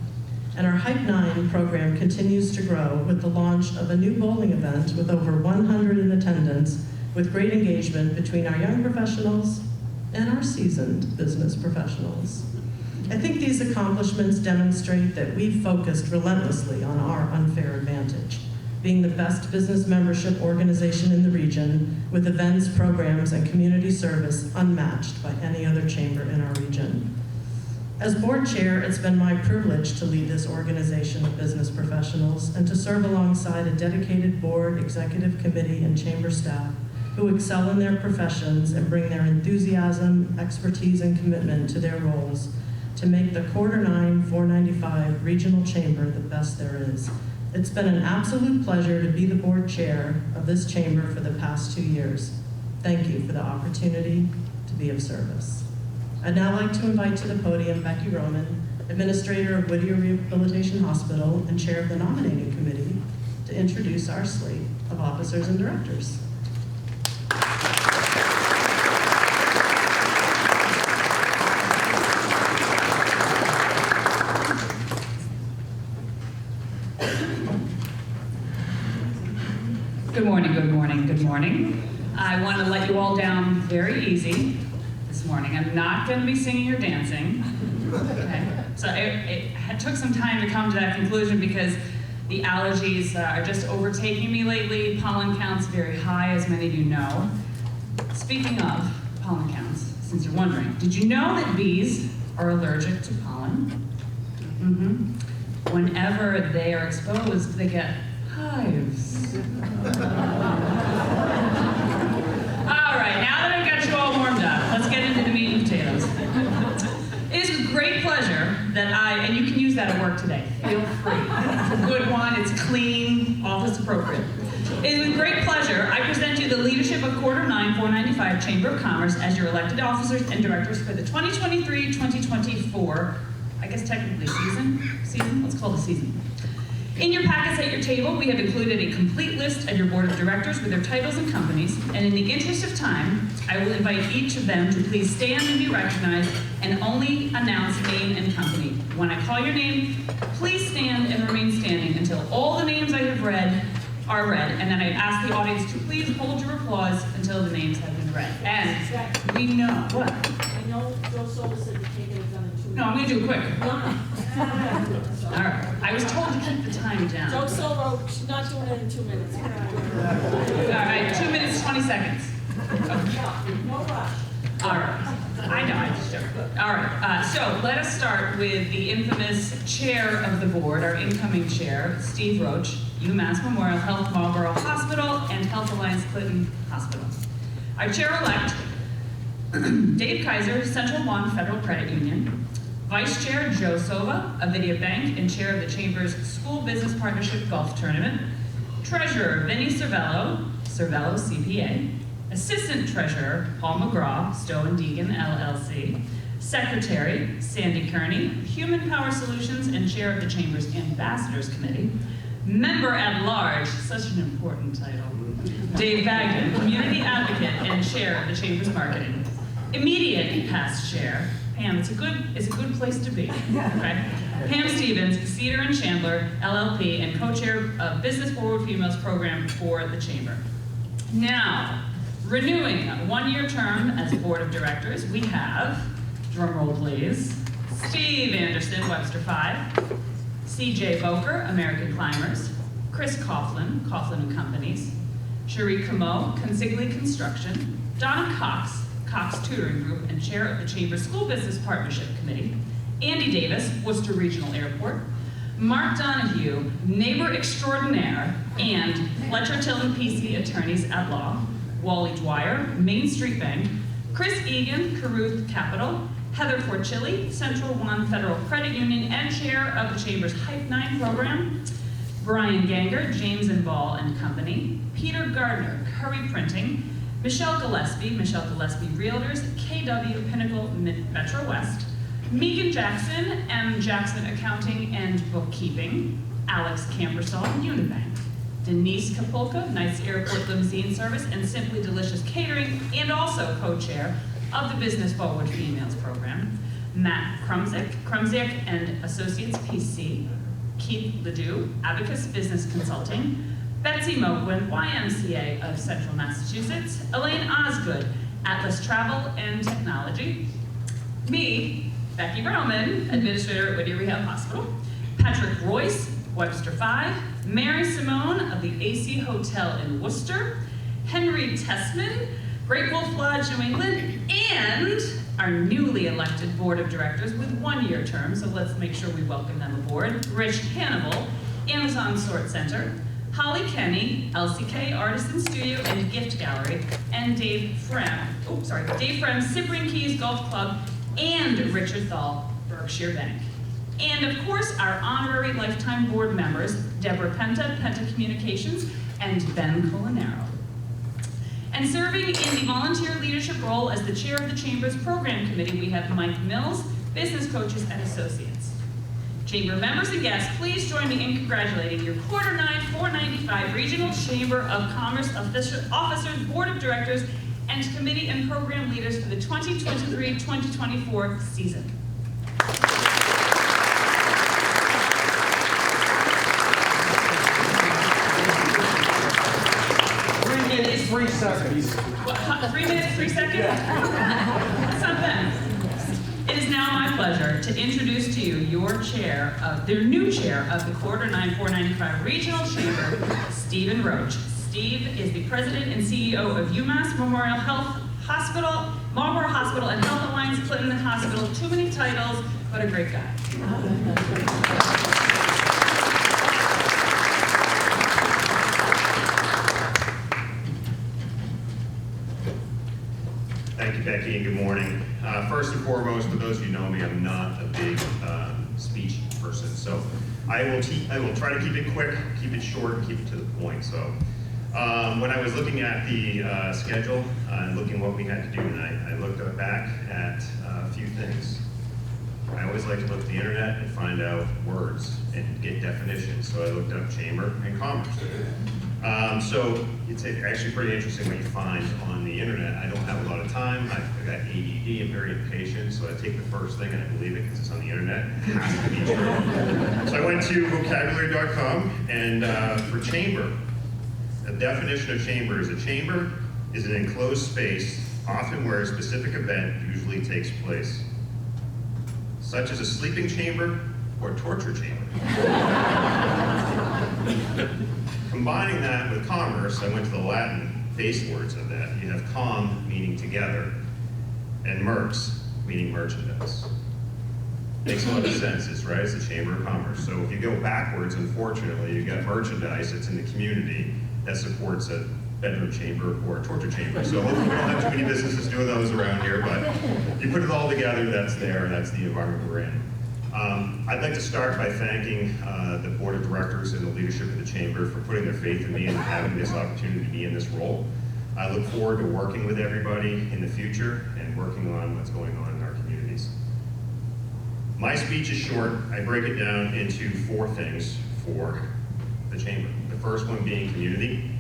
and our Hype 9 program continues to grow with the launch of a new bowling event with over 100 in attendance, with great engagement between our young professionals and our seasoned business professionals. I think these accomplishments demonstrate that we've focused relentlessly on our unfair advantage, being the best business membership organization in the region with events, programs, and community service unmatched by any other chamber in our region. As board chair, it's been my privilege to lead this organization of business professionals and to serve alongside a dedicated board, executive committee, and chamber staff who excel in their professions and bring their enthusiasm, expertise, and commitment to their roles to make the Quarter 9 495 Regional Chamber the best there is. It's been an absolute pleasure to be the board chair of this chamber for the past 2 years. Thank you for the opportunity to be of service. I'd now like to invite to the podium Becky Roman, Administrator of Whittier Rehabilitation Hospital and Chair of the Nominating Committee, to introduce our slate of officers and directors. Good morning, good morning, good morning. I want to let you all down very easy this morning. I'm not going to be singing or dancing. Okay? So it took some time to come to that conclusion because the allergies are just overtaking me lately. Pollen counts very high, as many of you know. Speaking of pollen counts, since you're wondering, did you know that bees are allergic to pollen? Mm-hmm. Whenever they are exposed, they get hives. All right, now that I've got you all warmed up, let's get into the meat and potatoes. It is with great pleasure that and you can use that at work today, feel free. It's a good one, it's clean, office appropriate. It is with great pleasure I present you the leadership of Quarter 9 495 Chamber of Commerce as your elected officers and directors for the 2023-2024, I guess technically season? Let's call it a season. In your packets at your table, we have included a complete list of your board of directors with their titles and companies, and in the interest of time, I will invite each of them to please stand and be recognized and only announce name and company. When I call your name, please stand and remain standing until all the names I have read are read, and then I ask the audience to please hold your applause until the names have been read. And we know, what? I know Joe Sola said you can't get it done in 2 minutes. No, I'm gonna do it quick. No. All right, I was told to keep the time down. Joe Sola, she's not doing it in 2 minutes. All right, 2 minutes, 20 seconds. No rush. All right, I know, I just joked. All right, so let us start with the infamous chair of the board, our incoming chair, Steve Roach, UMass Memorial Health Marlborough Hospital and Health Alliance Clinton Hospital. Our chair-elect, Dave Kaiser, Central One Federal Credit Union. Vice Chair Joe Sova, Avidia Bank, and Chair of the Chamber's School Business Partnership Golf Tournament. Treasurer Vinnie Cervello, Cervello CPA. Assistant Treasurer Paul McGraw, Stowe and Deegan LLC. Secretary Sandy Kearney, Human Power Solutions and Chair of the Chamber's Ambassadors Committee. Member at Large, such an important title, Dave Bagden, Community Advocate and Chair of the Chamber's Marketing. Immediate past Chair, Pam, it's a good place to be, okay? Pam Stevens, Cedar and Chandler, LLP, and co-chair of Business Forward Females Program for the Chamber. Now, renewing a one-year term as Board of Directors, we have, drum roll please, Steve Anderson, Webster 5, C.J. Boker, American Climbers, Chris Coughlin, Coughlin & Companies, Cherie Camo, Consigli Construction, Donna Cox, Cox Tutoring Group and Chair of the Chamber School Business Partnership Committee, Andy Davis, Worcester Regional Airport, Mark Donahue, Neighbor Extraordinaire, and Fletcher Tilton PC Attorneys at Law, Wally Dwyer, Main Street Bank, Chris Egan, Caruth Capital, Heather Forchilli, Central One Federal Credit Union and Chair of the Chamber's Hype 9 program, Brian Ganger, James and Ball and Company, Peter Gardner, Curry Printing, Michelle Gillespie Realtors, KW Pinnacle Metro West, Megan Jackson, M. Jackson Accounting and Bookkeeping, Alex Campersall, Unibank, Denise Kapulka, Nice Airport Limousine Service and Simply Delicious Catering, and also co-chair of the Business Forward Females Program, Matt Krumzik and Associates PC, Keith Ledoux, Abacus Business Consulting, Betsy Mogwin, YMCA of Central Massachusetts, Elaine Osgood, Atlas Travel and Technology, me, Becky Roman, Administrator at Whittier Rehab Hospital, Patrick Royce, Webster 5, Mary Simone of the AC Hotel in Worcester, Henry Tessman, Great Wolf Lodge, New England, and our newly elected Board of Directors with one-year terms, so let's make sure we welcome them aboard. Rich Hannibal, Amazon Sort Center, Holly Kenny, LCK Artisan Studio and Gift Gallery, and Dave Frem, Cyprian Keys Golf Club, and Richard Thal, Berkshire Bank. And of course, our honorary lifetime board members, Deborah Penta, Penta Communications, and Ben Colanero. And serving in the volunteer leadership role as the chair of the Chamber's Program Committee, we have Mike Mills, Business Coaches and Associates. Chamber members and guests, please join me in congratulating your Quarter 9 495 Regional Chamber of Commerce Officers, Board of Directors, and Committee and Program Leaders for the 2023-2024 season. 3 seconds. What, 3 minutes, 3 seconds? That's not bad. It is now my pleasure to introduce to you their new chair of the Quarter 9 495 Regional Chamber, Stephen Roach. Steve is the president and CEO of UMass Memorial Health Hospital, Marlborough Hospital, and Health Alliance Clinton Hospital. Too many titles, but a great guy. Thank you, Becky, and good morning. First and foremost, for those of you who know me, I'm not a big speech person, so I will try to keep it quick, keep it short, and keep it to the point. So when I was looking at the schedule and looking what we had to do tonight, I looked back at a few things. I always like to look at the internet and find out words and get definitions. So I looked up chamber and commerce. So it's actually pretty interesting what you find on the internet. I don't have a lot of time. I've got ADD, I'm very impatient, so I take the first thing and I believe it because it's on the internet. It has to be true. So I went to vocabulary.com, and for chamber, the definition of chamber is: a chamber is an enclosed space, often where a specific event usually takes place, such as a sleeping chamber or torture chamber. Combining that with commerce, I went to the Latin base words of that. You have com, meaning together, and merx, meaning merchandise. Makes a lot of sense, right? It's a chamber of commerce. So if you go backwards, unfortunately, you got merchandise that's in the community that supports a bedroom chamber or a torture chamber. So hopefully we don't have too many businesses doing those around here, but you put it all together, that's there, that's the environment we're in. I'd like to start by thanking the board of directors and the leadership of the chamber for putting their faith in me and having this opportunity to be in this role. I look forward to working with everybody in the future and working on what's going on in our communities. My speech is short. I break it down into 4 things for the chamber. The first one being community.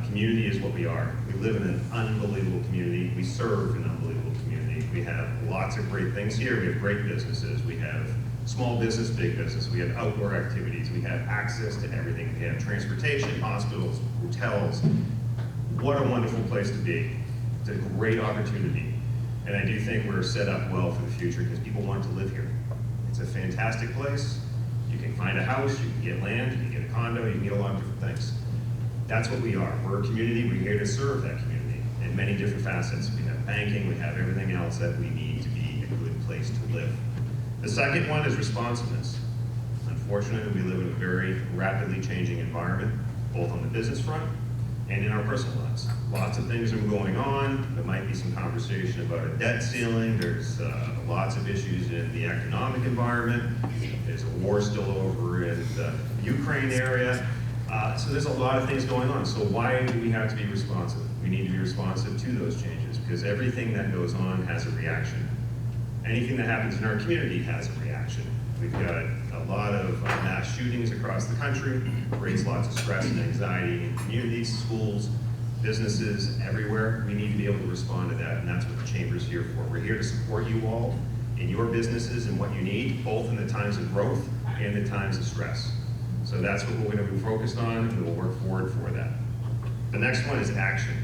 Community is what we are. We live in an unbelievable community. We serve an unbelievable community. We have lots of great things here. We have great businesses. We have small business, big business. We have outdoor activities. We have access to everything. We have transportation, hospitals, hotels. What a wonderful place to be. It's a great opportunity. And I do think we're set up well for the future because people want to live here. It's a fantastic place. You can find a house, you can get land, you can get a condo, you can get a lot of different things. That's what we are. We're a community. We're here to serve that community in many different facets. We have banking. We have everything else that we need to be a good place to live. The second one is responsiveness. Unfortunately, we live in a very rapidly changing environment, both on the business front and in our personal lives. Lots of things are going on. There might be some conversation about a debt ceiling. There's lots of issues in the economic environment. There's a war still over in the Ukraine area. So there's a lot of things going on. So why do we have to be responsive? We need to be responsive to those changes because everything that goes on has a reaction. Anything that happens in our community has a reaction. We've got a lot of mass shootings across the country, creates lots of stress and anxiety in communities, schools, businesses, everywhere. We need to be able to respond to that, and that's what the chamber's here for. We're here to support you all in your businesses and what you need, both in the times of growth and the times of stress. So that's what we're going to be focused on, and we'll work forward for that. The next one is action,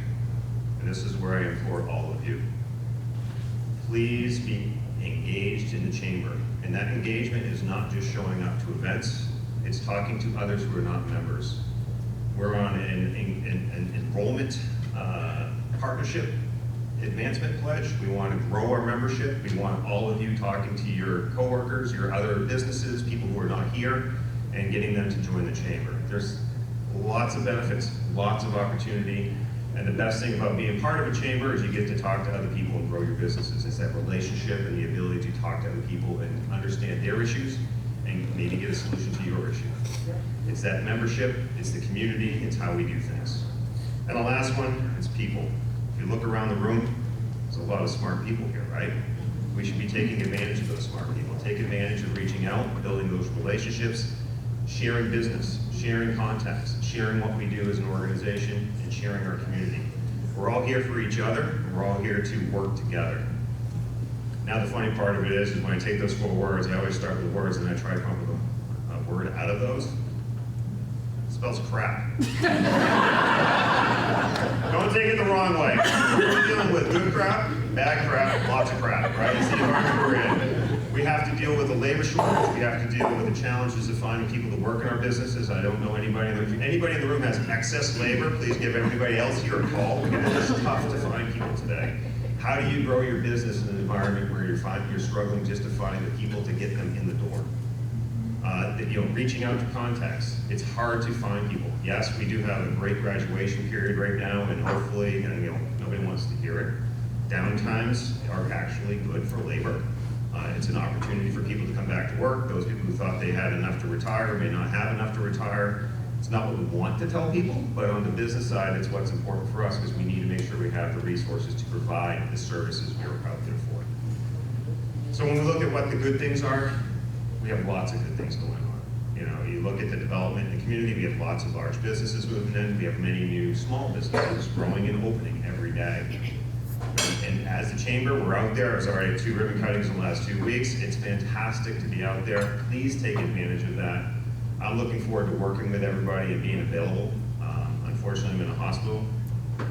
and this is where I implore all of you. Please be engaged in the chamber, and that engagement is not just showing up to events, it's talking to others who are not members. We're on an enrollment partnership advancement pledge. We want to grow our membership. We want all of you talking to your coworkers, your other businesses, people who are not here, and getting them to join the chamber. There's lots of benefits, lots of opportunity, and the best thing about being part of a chamber is you get to talk to other people and grow your businesses. It's that relationship and the ability to talk to other people and understand their issues and maybe get a solution to your issue. It's that membership, it's the community, it's how we do things. And the last one is people. If you look around the room, there's a lot of smart people here, right? We should be taking advantage of those smart people. Take advantage of reaching out, building those relationships, sharing business, sharing contacts, sharing what we do as an organization, and sharing our community. We're all here for each other, and we're all here to work together. Now the funny part of it is when I take those 4 words, I always start with words and I try to come up with a word out of those. It spells crap. Don't take it the wrong way. We're dealing with good crap, bad crap, lots of crap, right? It's the environment we're in. We have to deal with the labor shortage. We have to deal with the challenges of finding people to work in our businesses. I don't know anybody. If anybody in the room has excess labor, please give everybody else here a call because it's tough to find people today. How do you grow your business in an environment where you're struggling just to find the people to get them in the door? Reaching out to contacts. It's hard to find people. Yes, we do have a great graduation period right now, and hopefully, nobody wants to hear it. Downtimes are actually good for labor. It's an opportunity for people to come back to work. Those people who thought they had enough to retire may not have enough to retire. It's not what we want to tell people, but on the business side, it's what's important for us because we need to make sure we have the resources to provide the services we're out there for. So when we look at what the good things are, we have lots of good things going on. You know, you look at the development in the community, we have lots of large businesses moving in, we have many new small businesses growing and opening every day. And as the chamber, we're out there. I was already at 2 ribbon cuttings in the last 2 weeks. It's fantastic to be out there. Please take advantage of that. I'm looking forward to working with everybody and being available. Unfortunately, I'm in a hospital.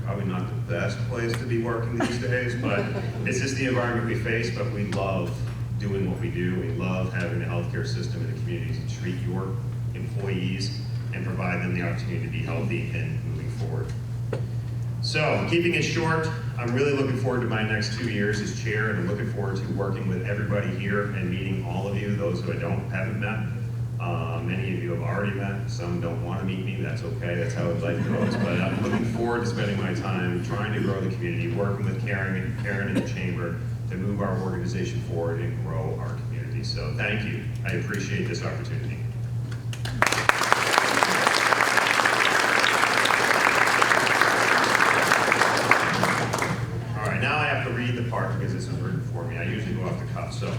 Probably not the best place to be working these days, but it's just the environment we face, but we love doing what we do. We love having the healthcare system in the communities to treat your employees and provide them the opportunity to be healthy and moving forward. So, keeping it short, I'm really looking forward to my next 2 years as chair, and I'm looking forward to working with everybody here and meeting all of you, those who I haven't met. Many of you have already met, some don't want to meet me, that's okay, that's how life goes, but I'm looking forward to spending my time trying to grow the community, working with Karen in the chamber to move our organization forward and grow our community. So thank you, I appreciate this opportunity. All right, now I have to read the part because this was written for me. I usually go off the cuff. So,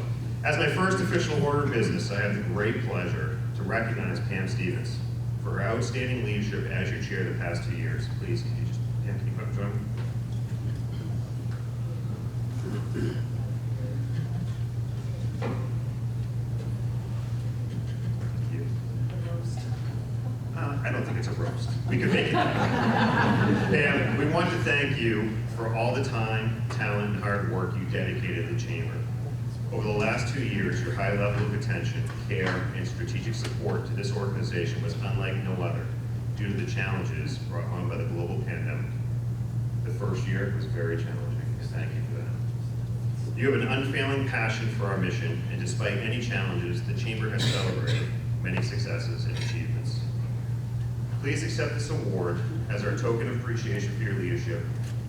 as my first official order of business, I have the great pleasure to recognize Pam Stevens for her outstanding leadership as your chair the past 2 years. Please, Pam, can you come join me? I don't think it's a roast. We could make it. Pam, we want to thank you for all the time, talent, and hard work you dedicated to the chamber. Over the last 2 years, your high level of attention, care, and strategic support to this organization was unlike no other due to the challenges brought on by the global pandemic. The first year was very challenging, and thank you for that. You have an unfailing passion for our mission, and despite any challenges, the chamber has celebrated many successes and achievements. Please accept this award as our token of appreciation for your leadership.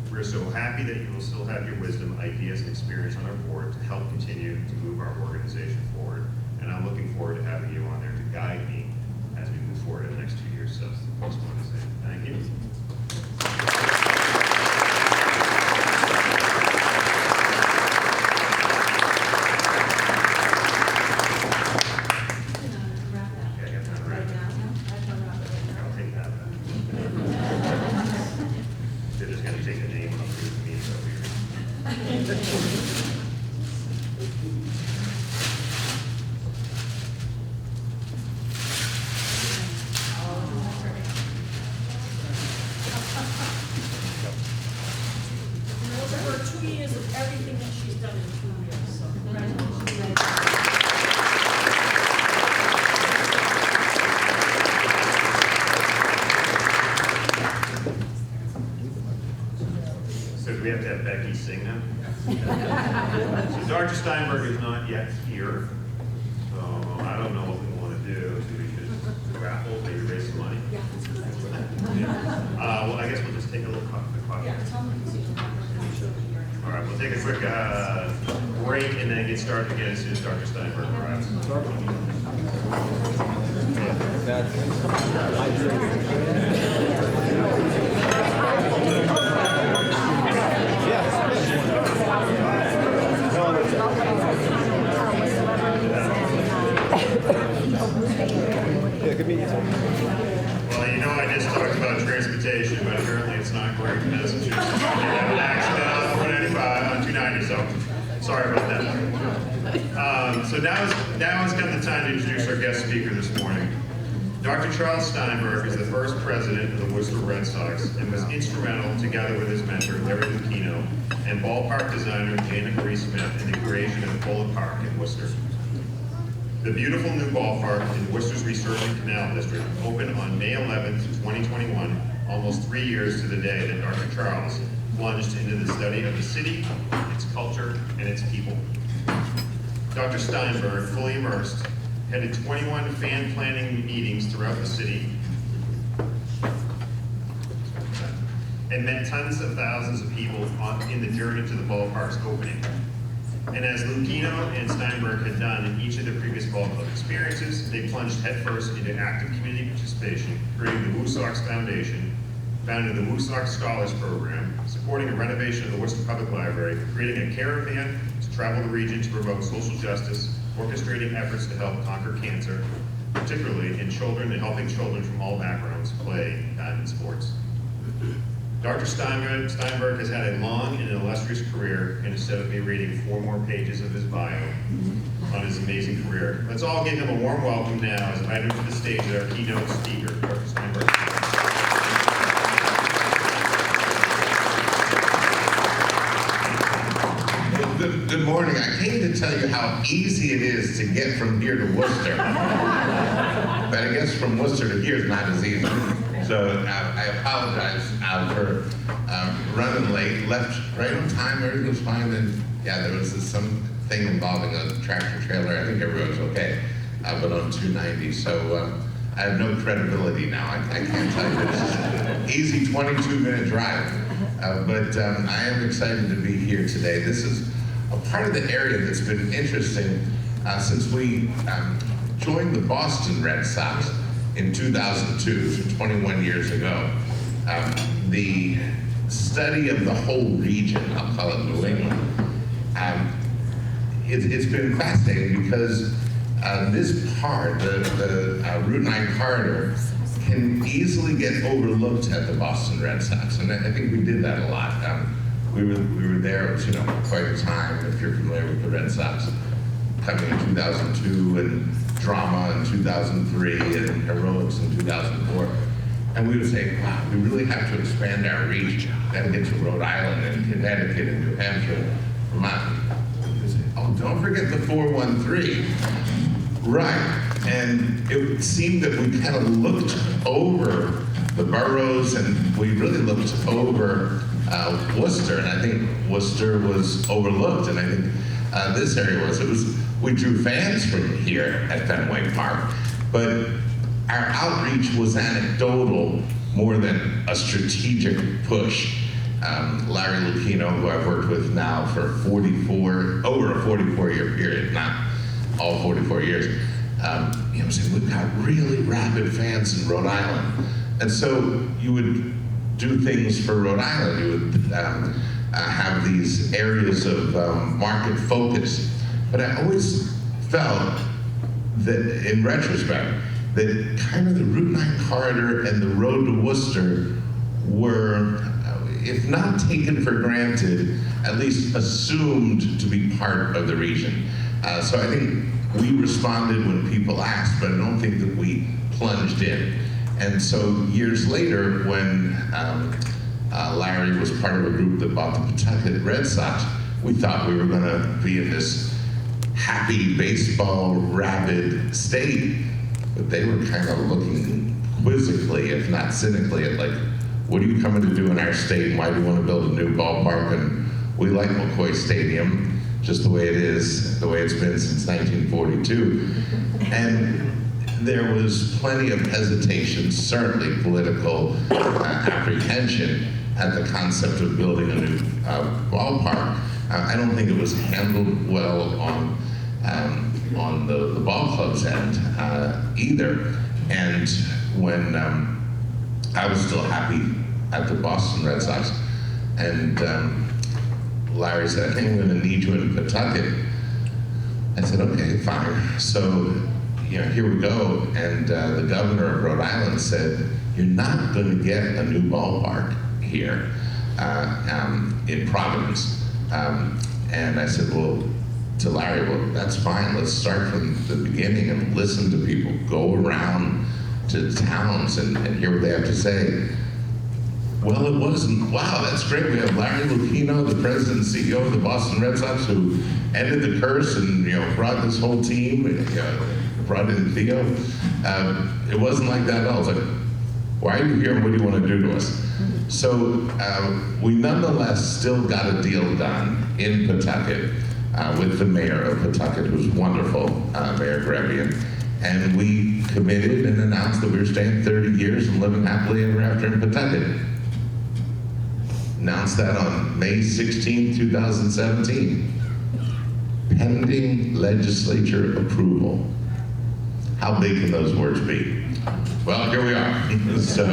We're so happy that you will still have your wisdom, ideas, and experience on our board to help continue to move our organization forward. And I'm looking forward to having you on there to guide me as we move forward in the next 2 years. So I just want to say thank you. For 2 years of everything that she's done in 2 years, so congratulations. So do we have to have Becky sing now? So Dr. Steinberg is not yet here, so I don't know what we want to do. Do we just raffle, maybe raise some money? Yeah. Well, I guess we'll just take a little coffee. Yeah, tell me. All right, we'll take a quick break and then get started again as soon as Dr. Steinberg arrives. Well, you know, I just talked about transportation, but apparently it's not great in Massachusetts. We had an accident on 495, on 290, so sorry about that. So now has come the time to introduce our guest speaker this morning. Dr. Charles Steinberg is the first president of the Worcester Red Sox and was instrumental, together with his mentor, Larry Lucchino, and ballpark designer Janet Marie Smith in the creation of Bullet Park in Worcester. The beautiful new ballpark in Worcester's resurgent Canal District opened on May 11th, 2021, almost 3 years to the day that Dr. Charles plunged into the study of the city, its culture, and its people. Dr. Steinberg, fully immersed, headed 21 fan planning meetings throughout the city and met tens of thousands of people in the journey to the ballpark's opening. And as Lucchino and Steinberg had done in each of their previous ball club experiences, they plunged headfirst into active community participation, creating the Woo Sox Foundation, founded the Woo Sox Scholars Program, supporting a renovation of the Worcester Public Library, creating a caravan to travel the region to promote social justice, orchestrating efforts to help conquer cancer, particularly in children and helping children from all backgrounds play in sports. Dr. Steinberg has had a long and illustrious career, and instead of me reading 4 more pages of his bio on his amazing career, let's all give him a warm welcome now as I invite him to the stage as our keynote speaker, Dr. Steinberg. Good morning. I came to tell you how easy it is to get from here to Worcester. But I guess from Worcester to here is not as easy. So I apologize for running late. Left right on time, everything was fine. Then, yeah, there was something involving a tractor trailer. I think everyone was okay. But on 290, so I have no credibility now. I can't tell you. It's just an easy 22-minute drive. But I am excited to be here today. This is a part of the area that's been interesting since we joined the Boston Red Sox in 2002, so 21 years ago. The study of the whole region, I'll call it New England, it's been fascinating because this part, the Route 9 corridor, can easily get overlooked at the Boston Red Sox, and I think we did that a lot. We were there, quite a time, if you're familiar with the Red Sox, coming in 2002, and drama in 2003, and heroics in 2004. And we would say, wow, we really have to expand our reach. Got to get to Rhode Island and Connecticut and New Hampshire, Vermont. We say, oh, don't forget the 413. Right, and it seemed that we kind of looked over the boroughs, and we really looked over Worcester, and I think Worcester was overlooked, and I think this area was. We drew fans from here at Fenway Park, but our outreach was anecdotal more than a strategic push. Larry Lucchino, who I've worked with now for over a 44-year period, not all 44 years, saying we've got really rabid fans in Rhode Island. And so you would do things for Rhode Island. You would have these areas of market focus. But I always felt that, in retrospect, that kind of the Route 9 corridor and the road to Worcester were, if not taken for granted, at least assumed to be part of the region. So I think we responded when people asked, but I don't think that we plunged in. And so years later, when Larry was part of a group that bought the Pawtucket Red Sox, we thought we were going to be in this happy baseball rabid state, but they were kind of looking quizzically, if not cynically, at like, what are you coming to do in our state, and why do you want to build a new ballpark? And we like McCoy Stadium, just the way it is, the way it's been since 1942. And there was plenty of hesitation, certainly political apprehension at the concept of building a new ballpark. I don't think it was handled well on the ball club's end either. And when I was still happy at the Boston Red Sox, and Larry said, I think I'm going to need you in Pawtucket. I said, okay, fine. So, here we go. And the governor of Rhode Island said, you're not going to get a new ballpark here in Providence. And I said, well, to Larry, well, that's fine. Let's start from the beginning and listen to people. Go around to towns and hear what they have to say. Well, it wasn't. Wow, that's great. We have Larry Lucchino, the president and CEO of the Boston Red Sox, who ended the curse and brought this whole team, brought in Theo. It wasn't like that at all. It was like, why are you here? What do you want to do to us? So we nonetheless still got a deal done in Pawtucket with the mayor of Pawtucket, who's wonderful, Mayor Grebian. And we committed and announced that we were staying 30 years and living happily ever after in Pawtucket. Announced that on May 16, 2017. Pending legislature approval. How big can those words be? Well, here we are. So,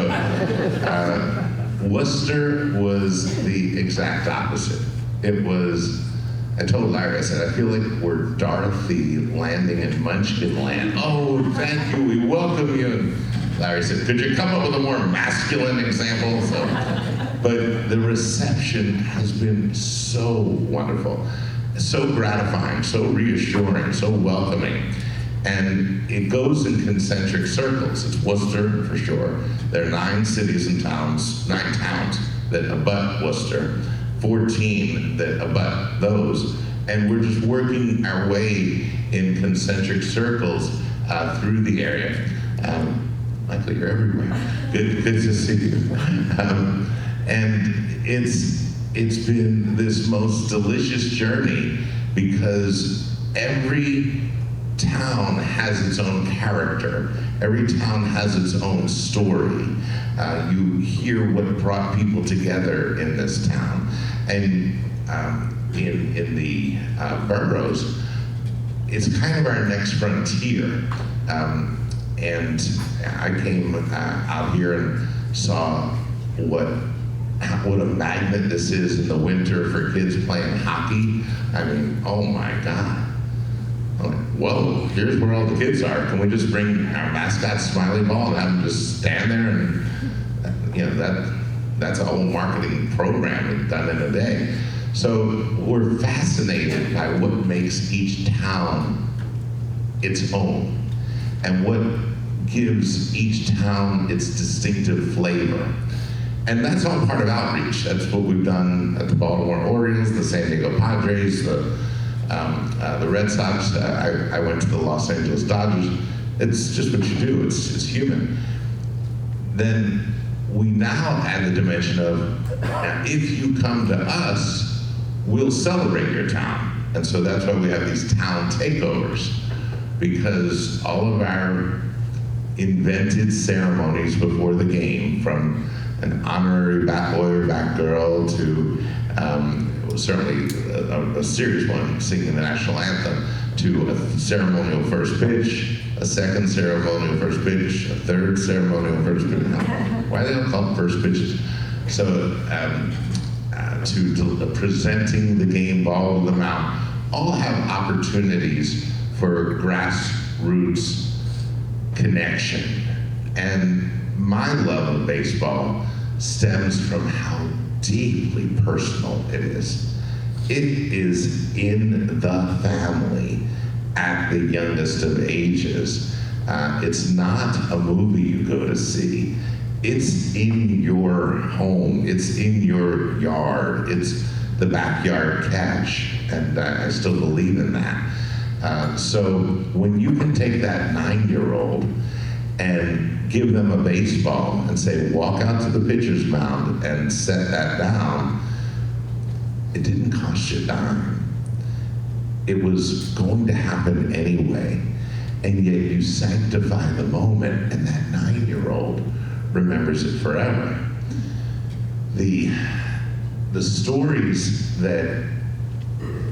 Worcester was the exact opposite. It was I told Larry, I said, I feel like we're Dorothy landing in Munchkin Land. Oh, thank you, we welcome you. And Larry said, could you come up with a more masculine example? So, but the reception has been so wonderful, so gratifying, so reassuring, so welcoming. And it goes in concentric circles. It's Worcester for sure. There are 9 cities and towns, 9 towns that abut Worcester, 14 that abut those. And we're just working our way in concentric circles through the area. Michael, you're everywhere. Good to see you. And it's been this most delicious journey because every town has its own character. Every town has its own story. You hear what brought people together in this town. And in the boroughs, it's kind of our next frontier. And I came out here and saw what a magnet this is in the winter for kids playing hockey. I mean, oh my God. I'm like, whoa, here's where all the kids are. Can we just bring our mascot Smiley Ball and have them just stand there? And you know, that's a whole marketing program done in a day. So we're fascinated by what makes each town its own and what gives each town its distinctive flavor. And that's all part of outreach. That's what we've done at the Baltimore Orioles, the San Diego Padres, the Red Sox. I went to the Los Angeles Dodgers. It's just what you do. It's human. Then we now add the dimension of, if you come to us, we'll celebrate your town. And so that's why we have these town takeovers, because all of our invented ceremonies before the game, from an honorary bat boy or bat girl to certainly a serious one, singing the national anthem, to a ceremonial first pitch, a second ceremonial first pitch, a third ceremonial first pitch. Why they don't call them first pitches? So to presenting the game ball to the mound, all have opportunities for grassroots connection. And my love of baseball stems from how deeply personal it is. It is in the family at the youngest of ages. It's not a movie you go to see. It's in your home. It's in your yard. It's the backyard catch, and I still believe in that. So when you can take that 9-year-old and give them a baseball and say, walk out to the pitcher's mound and set that down, it didn't cost you a dime. It was going to happen anyway, and yet you sanctify the moment, and that 9-year-old remembers it forever. The stories that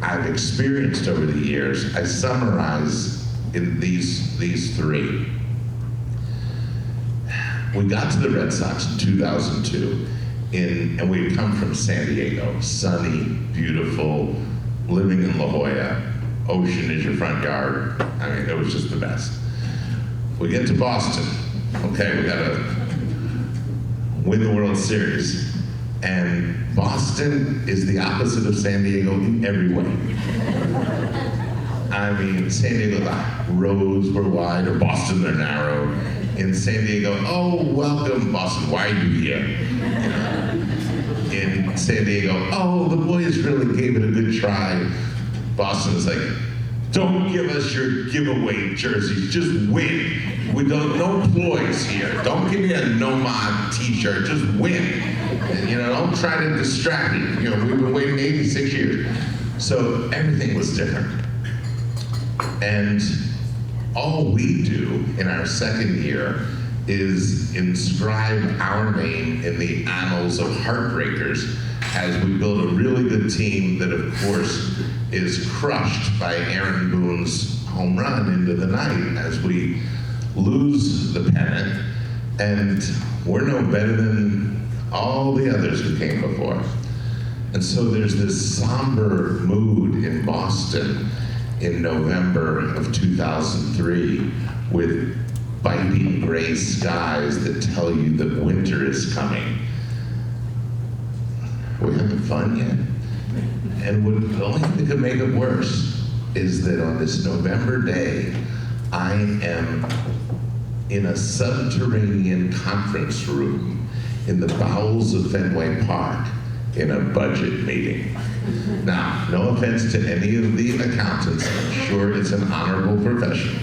I've experienced over the years, I summarize in these 3. We got to the Red Sox in 2002, and we had come from San Diego, sunny, beautiful, living in La Jolla, ocean is your front yard. I mean, it was just the best. We get to Boston. Okay, we gotta win the World Series. And Boston is the opposite of San Diego in every way. I mean, San Diego, the roads were wide, or Boston, they're narrow. In San Diego, oh, welcome, Boston, why are you here? You know? In San Diego, oh, the boys really gave it a good try. Boston is like, don't give us your giveaway jerseys, just win. We don't, no ploys here. Don't give me a no-mod t-shirt, just win. And, you know, don't try to distract me. You know, we've been waiting 86 years. So everything was different. And all we do in our second year is inscribe our name in the annals of heartbreakers as we build a really good team that, of course, is crushed by Aaron Boone's home run into the night as we lose the pennant, and we're no better than all the others who came before us. And so there's this somber mood in Boston in November of 2003 with biting gray skies that tell you that winter is coming. We're having fun yet. And the only thing that could make it worse is that on this November day, I am in a subterranean conference room in the bowels of Fenway Park in a budget meeting. Now, no offense to any of the accountants, I'm sure it's an honorable profession,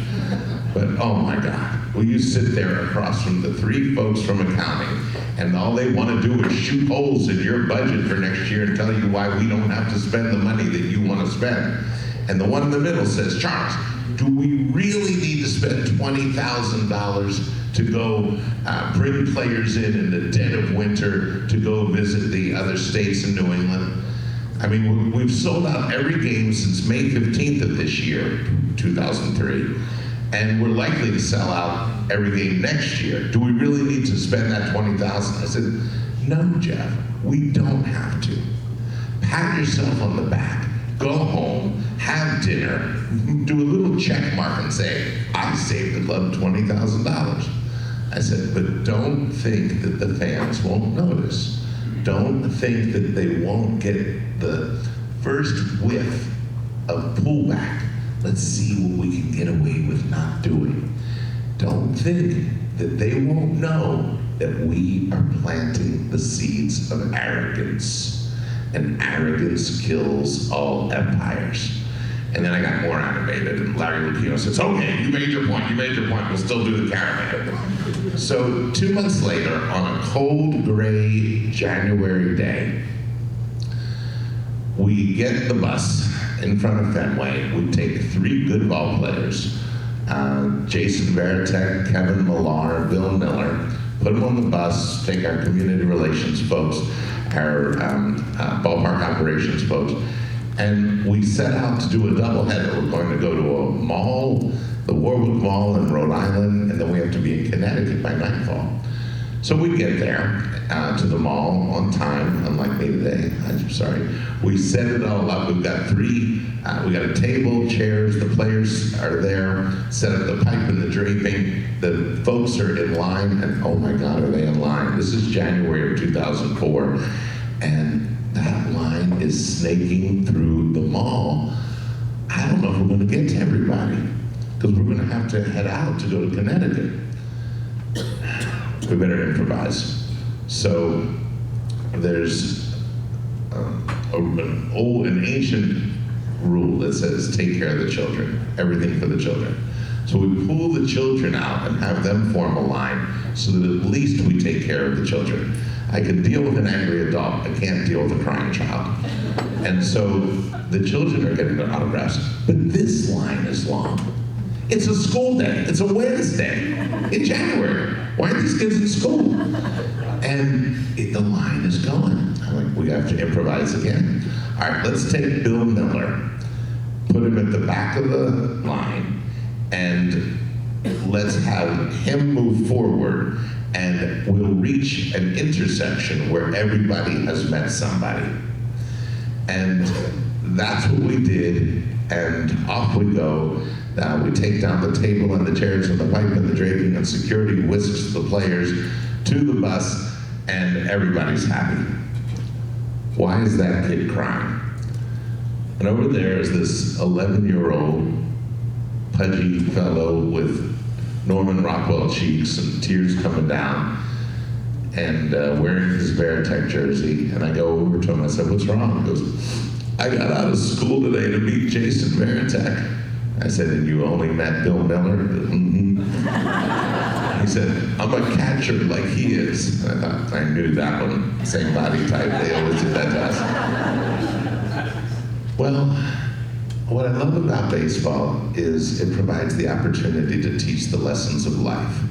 but oh my God, will you sit there across from the three folks from accounting and all they want to do is shoot holes in your budget for next year and tell you why we don't have to spend the money that you want to spend. And the one in the middle says, Charles, do we really need to spend $20,000 to go bring players in the dead of winter to go visit the other states in New England? I mean, we've sold out every game since May 15th of this year, 2003, and we're likely to sell out every game next year. Do we really need to spend that $20,000? I said, no, Jeff, we don't have to. Pat yourself on the back, go home, have dinner, do a little check mark and say, I saved the club $20,000. I said, but don't think that the fans won't notice. Don't think that they won't get the first whiff of pullback. Let's see what we can get away with not doing. Don't think that they won't know that we are planting the seeds of arrogance. And arrogance kills all empires. And then I got more animated, and Larry Lupino says, okay, you made your point, we'll still do the caravan. So 2 months later, on a cold, gray January day, we get the bus in front of Fenway. We take 3 good ball players, Jason Veritek, Kevin Millar, Bill Miller, put them on the bus, take our community relations folks, our ballpark operations folks, and we set out to do a doubleheader. We're going to go to a mall, the Warwick Mall in Rhode Island, and then we have to be in Connecticut by nightfall. So we get there to the mall on time, unlike me today, I'm sorry. We set it all up. We've got we got a table, chairs, the players are there, set up the pipe and the draping. The folks are in line, and oh my God, are they in line? This is January of 2004, and that line is snaking through the mall. I don't know if we're going to get to everybody, because we're going to have to head out to go to Connecticut. We better improvise. So there's an ancient rule that says take care of the children, everything for the children. So we pull the children out and have them form a line so that at least we take care of the children. I can deal with an angry adult, I can't deal with a crying child. And so the children are getting their autographs, but this line is long. It's a school day, it's a Wednesday in January. Why are these kids in school? And the line is going. I'm like, we have to improvise again. All right, let's take Bill Miller, put him at the back of the line, and let's have him move forward, and we'll reach an intersection where everybody has met somebody. And that's what we did, and off we go. We take down the table and the chairs and the pipe and the draping, and security whisks the players to the bus, and everybody's happy. Why is that kid crying? And over there is this 11-year-old pudgy fellow with Norman Rockwell cheeks and tears coming down, and wearing his Veritek jersey. And I go over to him, I said, what's wrong? He goes, I got out of school today to meet Jason Veritek. I said, and you only met Bill Miller? Mm-hmm. He said, I'm a catcher like he is. And I thought, I knew that one, same body type, they always did that to us. Well, what I love about baseball is it provides the opportunity to teach the lessons of life.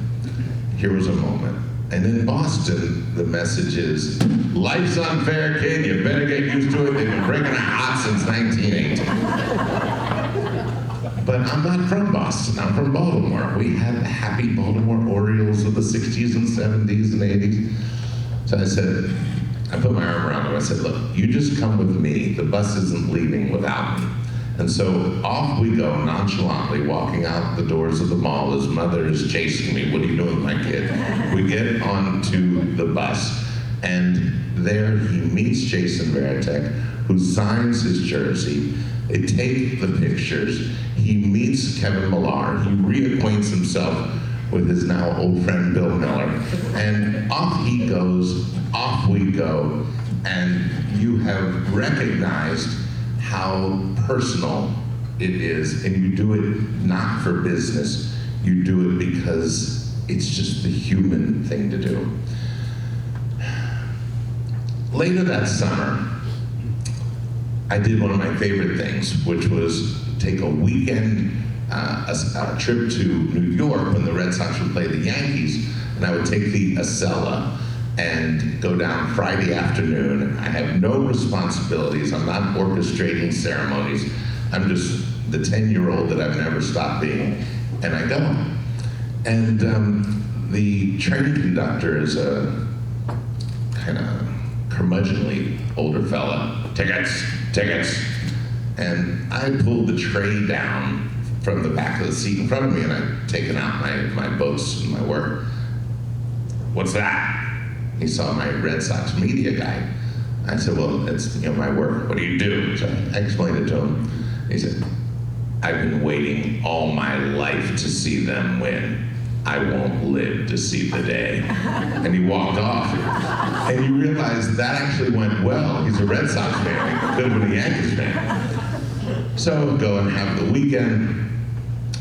Here was a moment. And in Boston, the message is, life's unfair, kid, you better get used to it. They've been breaking it hot since 1918. But I'm not from Boston, I'm from Baltimore. We had the happy Baltimore Orioles of the 60s and 70s and 80s. So I said, I put my arm around him. I said, look, you just come with me. The bus isn't leaving without me. And so off we go, nonchalantly, walking out the doors of the mall. His mother is chasing me. What are you doing, my kid? We get onto the bus, and there he meets Jason Varitek, who signs his jersey. They take the pictures. He meets Kevin Millar. He reacquaints himself with his now old friend Bill Miller. And off he goes, off we go, and you have recognized how personal it is, and you do it not for business, you do it because it's just the human thing to do. Later that summer, I did one of my favorite things, which was take a weekend a trip to New York when the Red Sox would play the Yankees, and I would take the Acela and go down Friday afternoon. I have no responsibilities. I'm not orchestrating ceremonies. I'm just the 10-year-old that I've never stopped being, and I go. And the train conductor is a kind of curmudgeonly older fella. Tickets, tickets. And I pulled the tray down from the back of the seat in front of me, and I'd taken out my books and my work. What's that? He saw my Red Sox media guy. I said, well, it's my work. What do you do? So I explained it to him. He said, I've been waiting all my life to see them win. I won't live to see the day. And he walked off. And you realize that actually went well. He's a Red Sox fan. He could have been a Yankees fan. So go and have the weekend.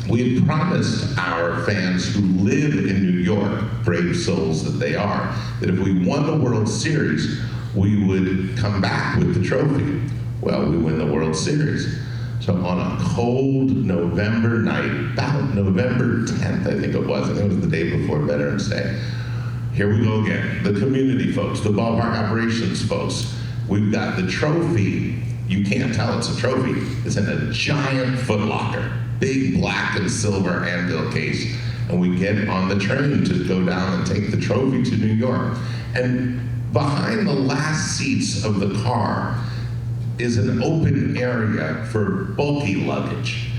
We had promised our fans who live in New York, brave souls that they are, that if we won the World Series, we would come back with the trophy. Well, we win the World Series. So on a cold November night, about November 10th, I think it was the day before Veterans Day, here we go again. The community folks, the ballpark operations folks, we've got the trophy. You can't tell it's a trophy. It's in a giant footlocker. Big black and silver anvil case, and we get on the train to go down and take the trophy to New York. And behind the last seats of the car is an open area for bulky luggage.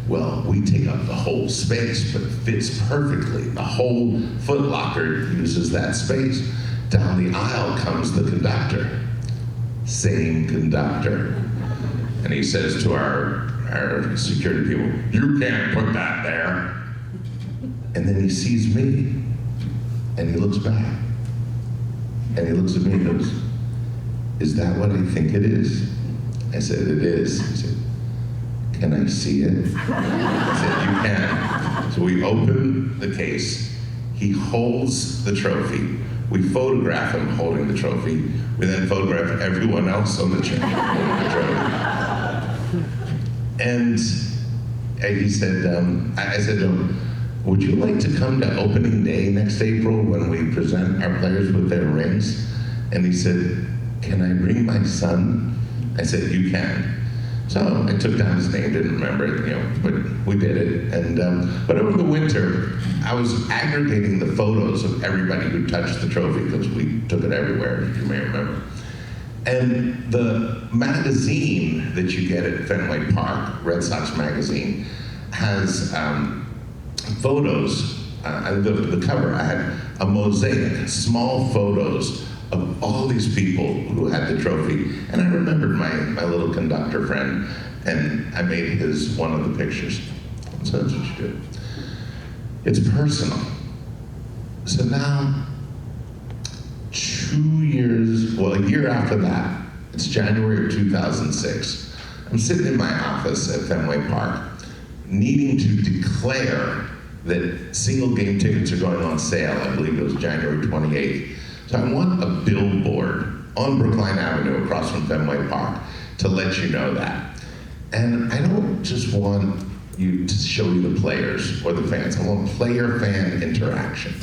Well, we take up the whole space, but it fits perfectly. The whole footlocker uses that space. Down the aisle comes the conductor. Same conductor. And he says to our security people, you can't put that there. And then he sees me, and he looks back. And he looks at me and goes, is that what I think it is? I said, it is. He said, can I see it? I said, you can. So we open the case. He holds the trophy. We photograph him holding the trophy. We then photograph everyone else on the trophy. And he said, I said to him, would you like to come to opening day next April when we present our players with their rings? And he said, can I bring my son? I said, you can. So I took down his name, didn't remember it, but we did it. And but over the winter, I was aggregating the photos of everybody who touched the trophy because we took it everywhere, as you may remember. And the magazine that you get at Fenway Park, Red Sox magazine, has photos. The cover, I had a mosaic, small photos of all these people who had the trophy. And I remembered my little conductor friend, and I made his one of the pictures. So that's what you do. It's personal. So now, a year after that, it's January of 2006. I'm sitting in my office at Fenway Park, needing to declare that single game tickets are going on sale. I believe it was January 28th. So I want a billboard on Brookline Avenue across from Fenway Park to let you know that. And I don't just want you to show you the players or the fans. I want player-fan interaction.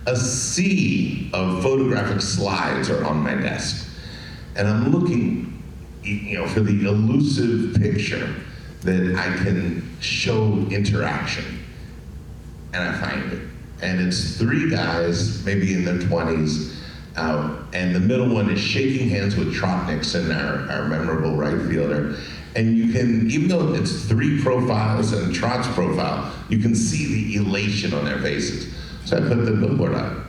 A sea of photographic slides are on my desk. And I'm looking, for the elusive picture that I can show interaction. And I find it. And it's three guys, maybe in their 20s, And the middle one is shaking hands with Trot Nixon, our memorable right fielder. And you can, even though it's 3 profiles and Trot's profile, you can see the elation on their faces. So I put the billboard up.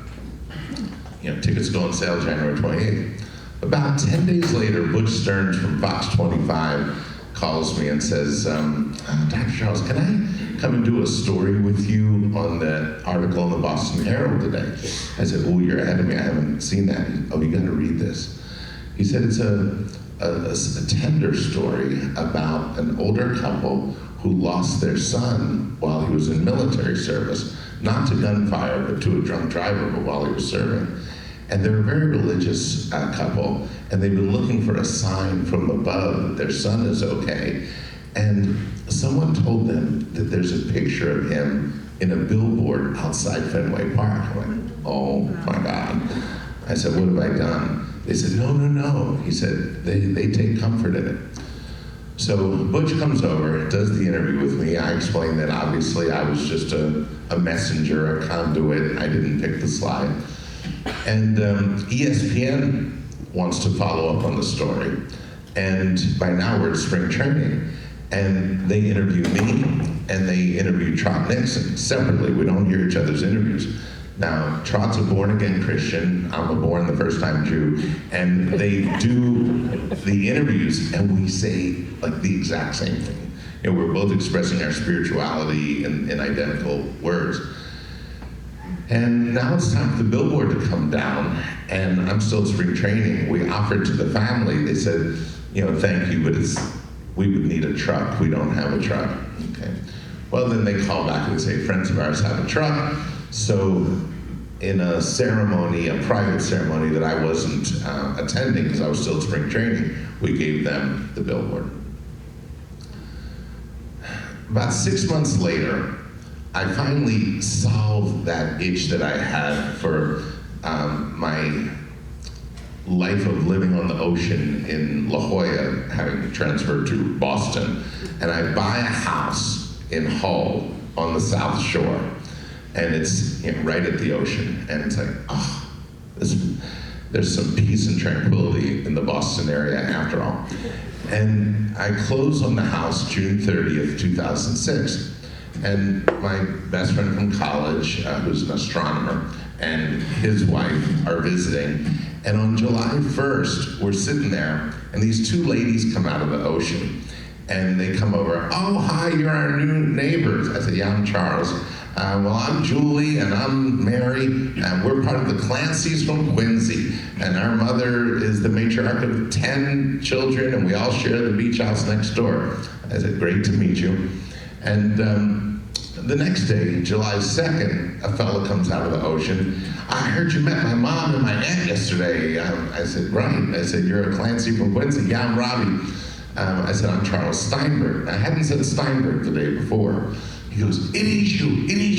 Tickets go on sale January 28th. About 10 days later, Butch Stearns from Fox 25 calls me and says, Dr. Charles, can I come and do a story with you on that article in the Boston Herald today? I said, oh, you're ahead of me, I haven't seen that. Oh, you gotta read this. He said, it's a tender story about an older couple who lost their son while he was in military service, not to gunfire, but to a drunk driver, but while he was serving. And they're a very religious couple, and they've been looking for a sign from above that their son is okay. And someone told them that there's a picture of him in a billboard outside Fenway Park. I went, oh my God. I said, what have I done? They said, no. He said, they take comfort in it. So Butch comes over, does the interview with me. I explained that obviously I was just a messenger, a conduit. I didn't pick the slide. And ESPN wants to follow up on the story. And by now we're at spring training. And they interview me, and they interview Trot Nixon separately. We don't hear each other's interviews. Now, Trot's a born-again Christian. I'm a born the first-time Jew. And they do the interviews, and we say like the exact same thing. We're both expressing our spirituality in identical words. And now it's time for the billboard to come down, and I'm still at spring training. We offered to the family. They said, thank you, but we would need a truck. We don't have a truck. Okay. Well, then they call back and say, friends of ours have a truck. So in a ceremony, a private ceremony that I wasn't attending because I was still at spring training, we gave them the billboard. About 6 months later, I finally solved that itch that I had for my life of living on the ocean in La Jolla, having transferred to Boston. And I buy a house in Hull on the South Shore. And it's right at the ocean. And it's like, oh, there's some peace and tranquility in the Boston area after all. And I close on the house June 30th, 2006. And my best friend from college, who's an astronomer, and his wife are visiting. And on July 1st, we're sitting there, and these 2 ladies come out of the ocean. And they come over, oh, hi, you're our new neighbors. I said, yeah, I'm Charles. Well, I'm Julie, and I'm Mary, and we're part of the Clancy's from Quincy. And our mother is the matriarch of 10 children, and we all share the beach house next door. I said, great to meet you. And the next day, July 2nd, a fella comes out of the ocean. I heard you met my mom and my aunt yesterday. I said, right. I said, you're a Clancy from Quincy. Yeah, I'm Robbie. I said, I'm Charles Steinberg. I hadn't said Steinberg the day before. He goes, it is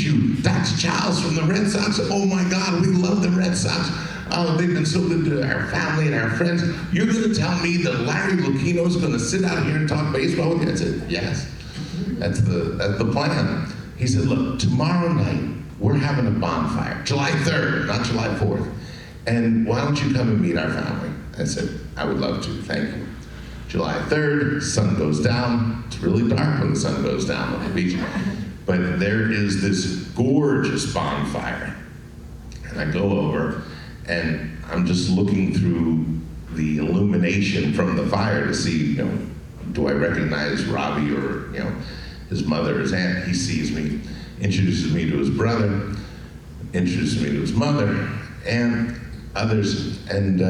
you. That's Charles from the Red Sox. Oh my God, we love the Red Sox. Oh, they've been so good to our family and our friends. You're gonna tell me that Larry Lucchino's gonna sit out here and talk baseball with you? I said, yes, that's the plan. He said, look, tomorrow night, we're having a bonfire. July 3rd, not July 4th. And why don't you come and meet our family? I said, I would love to, thank you. July 3rd, sun goes down. It's really dark when the sun goes down on the beach. But there is this gorgeous bonfire. And I go over, and I'm just looking through the illumination from the fire to see, do I recognize Robbie or, his mother, his aunt. He sees me, introduces me to his brother, introduces me to his mother, and others. And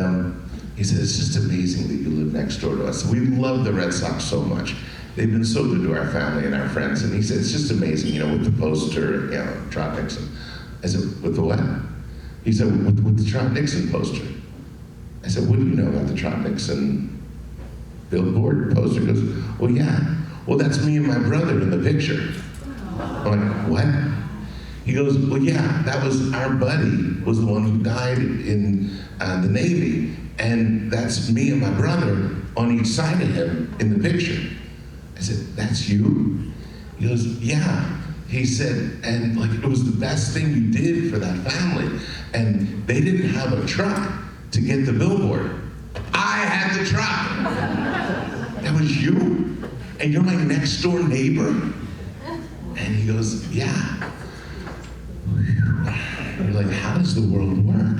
he said, it's just amazing that you live next door to us. We love the Red Sox so much. They've been so good to our family and our friends. And he said, it's just amazing, with the poster, Trot Nixon. I said, with the what? He said, with the Trot Nixon poster. I said, what do you know about the Trot Nixon billboard poster? He goes, well, yeah. Well, that's me and my brother in the picture. I'm like, what? He goes, well, yeah, that was our buddy, was the one who died in the Navy. And that's me and my brother on each side of him in the picture. I said, that's you? He goes, yeah. He said, and it was the best thing you did for that family. And they didn't have a truck. to get the billboard. I had the truck. That was you? And you're my next door neighbor? And he goes, yeah. You're like, how does the world work?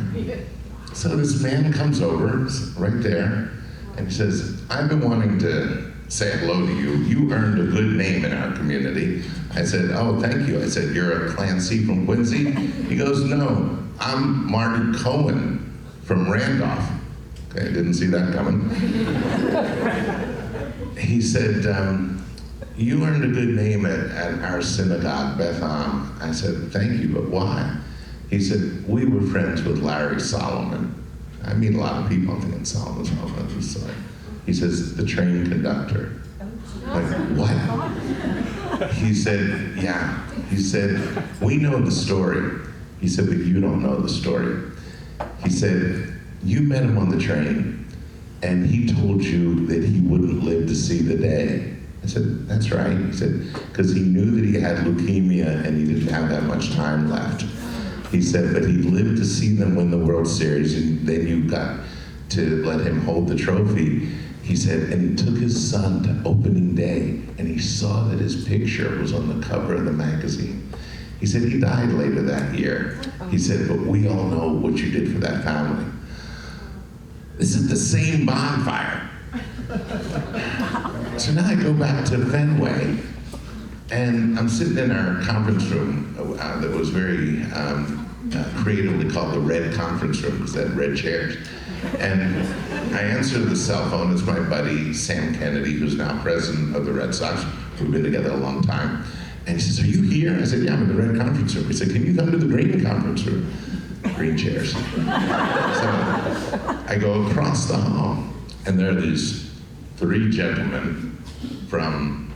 So this man comes over, right there, and he says, I've been wanting to say hello to you. You earned a good name in our community. I said, oh, thank you. I said, you're a Clancy from Quincy? He goes, no, I'm Martin Cohen from Randolph. Okay, didn't see that coming. He said, you earned a good name at our synagogue, Beth Am. I said, thank you, but why? He said, we were friends with Larry Solomon. I meet a lot of people, I'm thinking Solomon's home. Sorry. He says, the train conductor. I'm like, what? He said, yeah. He said, we know the story. He said, but you don't know the story. He said, you met him on the train, and he told you that he wouldn't live to see the day. I said, that's right. He said, because he knew that he had leukemia and he didn't have that much time left. He said, but he lived to see them win the World Series, and then you got to let him hold the trophy. He said, and he took his son to opening day, and he saw that his picture was on the cover of the magazine. He said, he died later that year. He said, but we all know what you did for that family. This is the same bonfire. So now I go back to Fenway, and I'm sitting in our conference room that was very creatively called the Red Conference Room, because they had red chairs. And I answered the cell phone. It's my buddy, Sam Kennedy, who's now president of the Red Sox. We've been together a long time. And he says, are you here? I said, yeah, I'm in the Red Conference Room. He said, can you come to the Green Conference Room? Green chairs. So I go across the hall, and there are these three gentlemen from,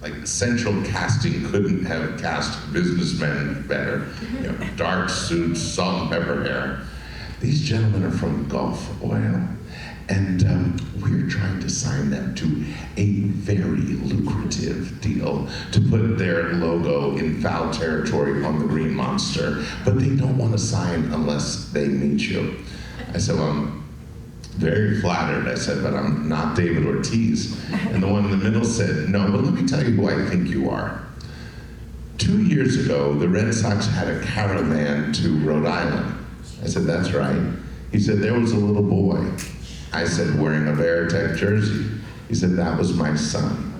like, Central Casting couldn't have cast businessmen better. You know, dark suits, salt and pepper hair. These gentlemen are from Gulf Oil, and we're trying to sign them to a very lucrative deal to put their logo in foul territory on the Green Monster, but they don't want to sign unless they meet you. I said, well, I'm very flattered. I said, but I'm not David Ortiz. And the one in the middle said, no, but let me tell you who I think you are. 2 years ago, the Red Sox had a caravan to Rhode Island. I said, that's right. He said, there was a little boy. I said, wearing a Veritech jersey. He said, that was my son.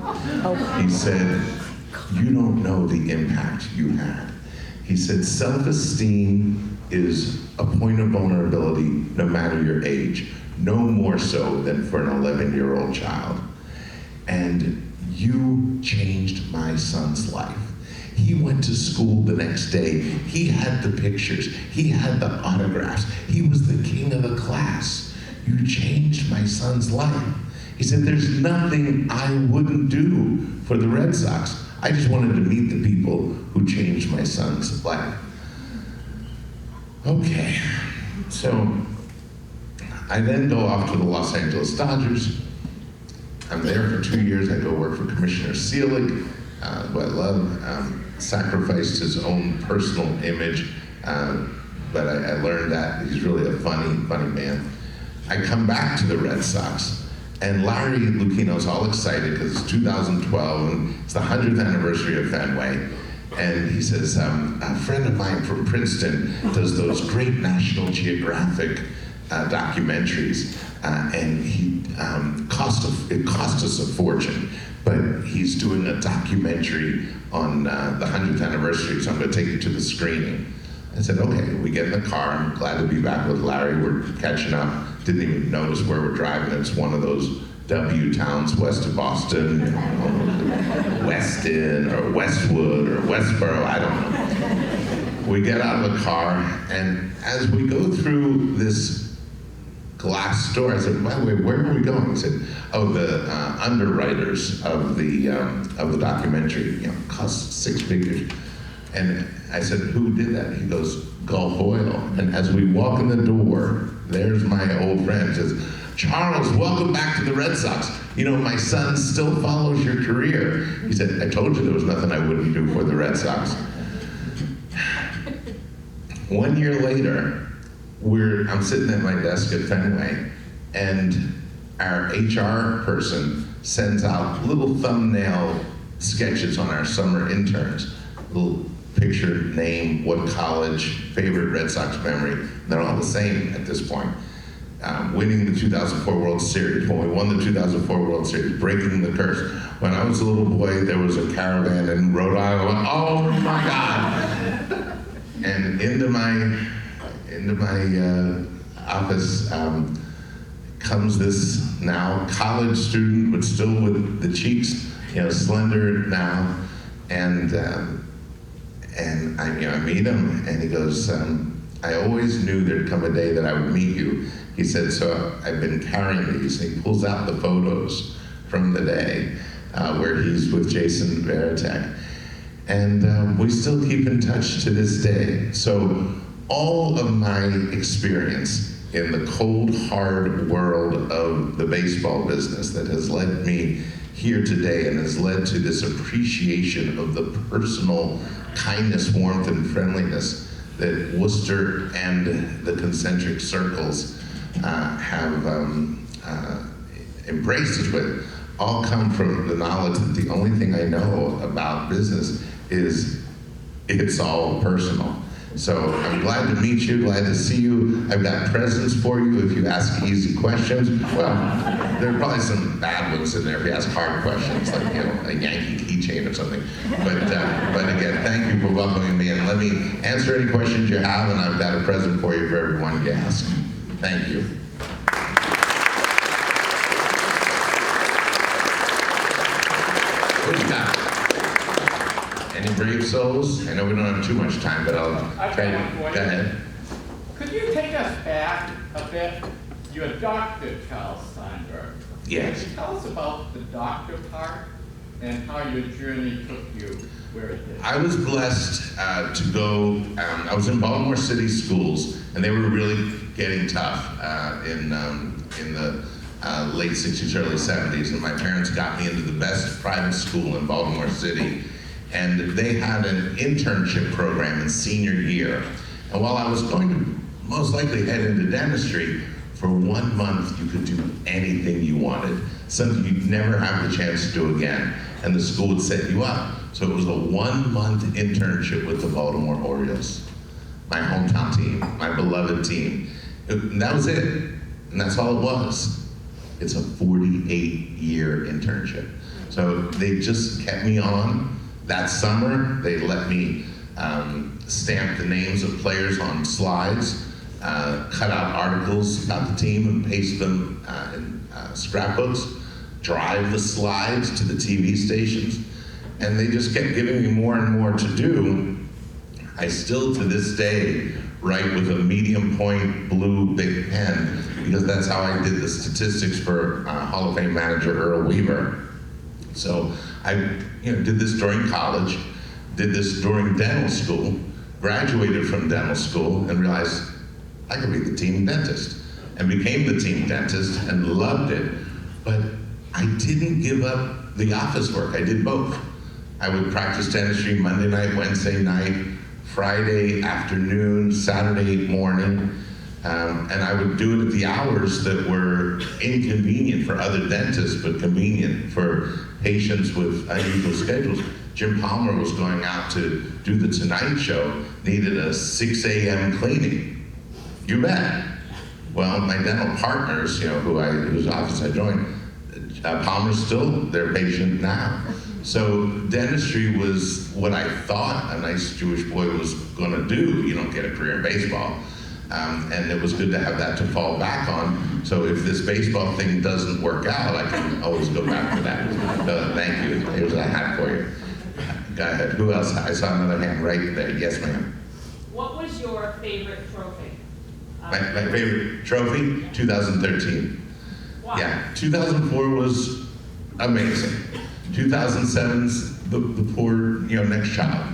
He said, you don't know the impact you had. He said, self-esteem is a point of vulnerability no matter your age, no more so than for an 11-year-old child. And you changed my son's life. He went to school the next day. He had the pictures. He had the autographs. He was the king of the class. You changed my son's life. He said, there's nothing I wouldn't do for the Red Sox. I just wanted to meet the people who changed my son's life. Okay, so I then go off to the Los Angeles Dodgers. I'm there for 2 years. I go work for Commissioner Seelig, who I love. Sacrificed his own personal image, but I learned that he's really a funny man. I come back to the Red Sox, and Larry Lucchino's all excited because it's 2012 and it's the 100th anniversary of Fenway. And he says, a friend of mine from Princeton does those great National Geographic documentaries, and it cost us a fortune, but he's doing a documentary on the 100th anniversary, so I'm going to take you to the screening. I said, okay, we get in the car. I'm glad to be back with Larry. We're catching up. Didn't even notice where we're driving. It's one of those W towns west of Boston, you know, Weston or Westwood or Westboro, I don't know. We get out of the car, and as we go through this glass door, I said, by the way, where are we going? He said, oh, the underwriters of the documentary, you know, cost 6 figures. And I said, who did that? He goes, Gulf Oil. And as we walk in the door, there's my old friend. He says, Charles, welcome back to the Red Sox. You know, my son still follows your career. He said, I told you there was nothing I wouldn't do for the Red Sox. 1 year later, I'm sitting at my desk at Fenway, and our HR person sends out little thumbnail sketches on our summer interns. Little picture, name, what college, favorite Red Sox memory. They're all the same at this point. Winning the 2004 World Series. When we won the 2004 World Series, breaking the curse. When I was a little boy, there was a caravan in Rhode Island. Oh my God! And into my office comes this now college student, but still with the cheeks, slender now, and I meet him, and he goes, I always knew there'd come a day that I would meet you. He said, so I've been carrying these. And he pulls out the photos from the day where he's with Jason Veritek. And we still keep in touch to this day. So all of my experience in the cold, hard world of the baseball business that has led me here today and has led to this appreciation of the personal kindness, warmth, and friendliness that Worcester and the concentric circles have embraced us with, all come from the knowledge that the only thing I know about business is it's all personal. So I'm glad to meet you, glad to see you. I've got presents for you if you ask easy questions. Well, there are probably some bad ones in there if you ask hard questions, like a Yankee keychain or something. But again, thank you for welcoming me, and let me answer any questions you have, and I've got a present for you for everyone you ask. Thank you. What do you got? Any brave souls? I know we don't have too much time, but I'll try to. Go ahead. Could you take us back a bit? You're a doctor, Charles Steinberg. Yes. Can you tell us about the doctor part and how your journey took you where it did? I was blessed to go, I was in Baltimore City schools, and they were really getting tough in the late 60s, early 70s, and my parents got me into the best private school in Baltimore City, and they had an internship program in senior year. And while I was going to most likely head into dentistry, for 1 month you could do anything you wanted, something you'd never have the chance to do again, and the school would set you up. So it was a 1 month internship with the Baltimore Orioles, my hometown team, my beloved team. And that was it, and that's all it was. It's a 48-year internship. So they just kept me on. That summer, they let me stamp the names of players on slides, cut out articles about the team and paste them in scrapbooks, drive the slides to the TV stations, and they just kept giving me more and more to do. I still, to this day, write with a medium point blue big pen, because that's how I did the statistics for Hall of Fame manager Earl Weaver. So I did this during college, did this during dental school, graduated from dental school, and realized I could be the team dentist, and became the team dentist and loved it. But I didn't give up the office work. I did both. I would practice dentistry Monday night, Wednesday night, Friday afternoon, Saturday morning, and I would do it at the hours that were inconvenient for other dentists, but convenient for patients with unusual schedules. Jim Palmer was going out to do the Tonight Show, needed a 6 a.m. cleaning. You bet. Well, my dental partners, whose office I joined, Palmer's still their patient now. So dentistry was what I thought a nice Jewish boy was going to do. You don't get a career in baseball. And it was good to have that to fall back on. So if this baseball thing doesn't work out, I can always go back to that. Thank you. Here's a hat for you. Go ahead. Who else? I saw another hand right there. Yes, ma'am. What was your favorite trophy? My favorite trophy? 2013. Why? Yeah, 2004 was amazing. 2007's the poor, next child.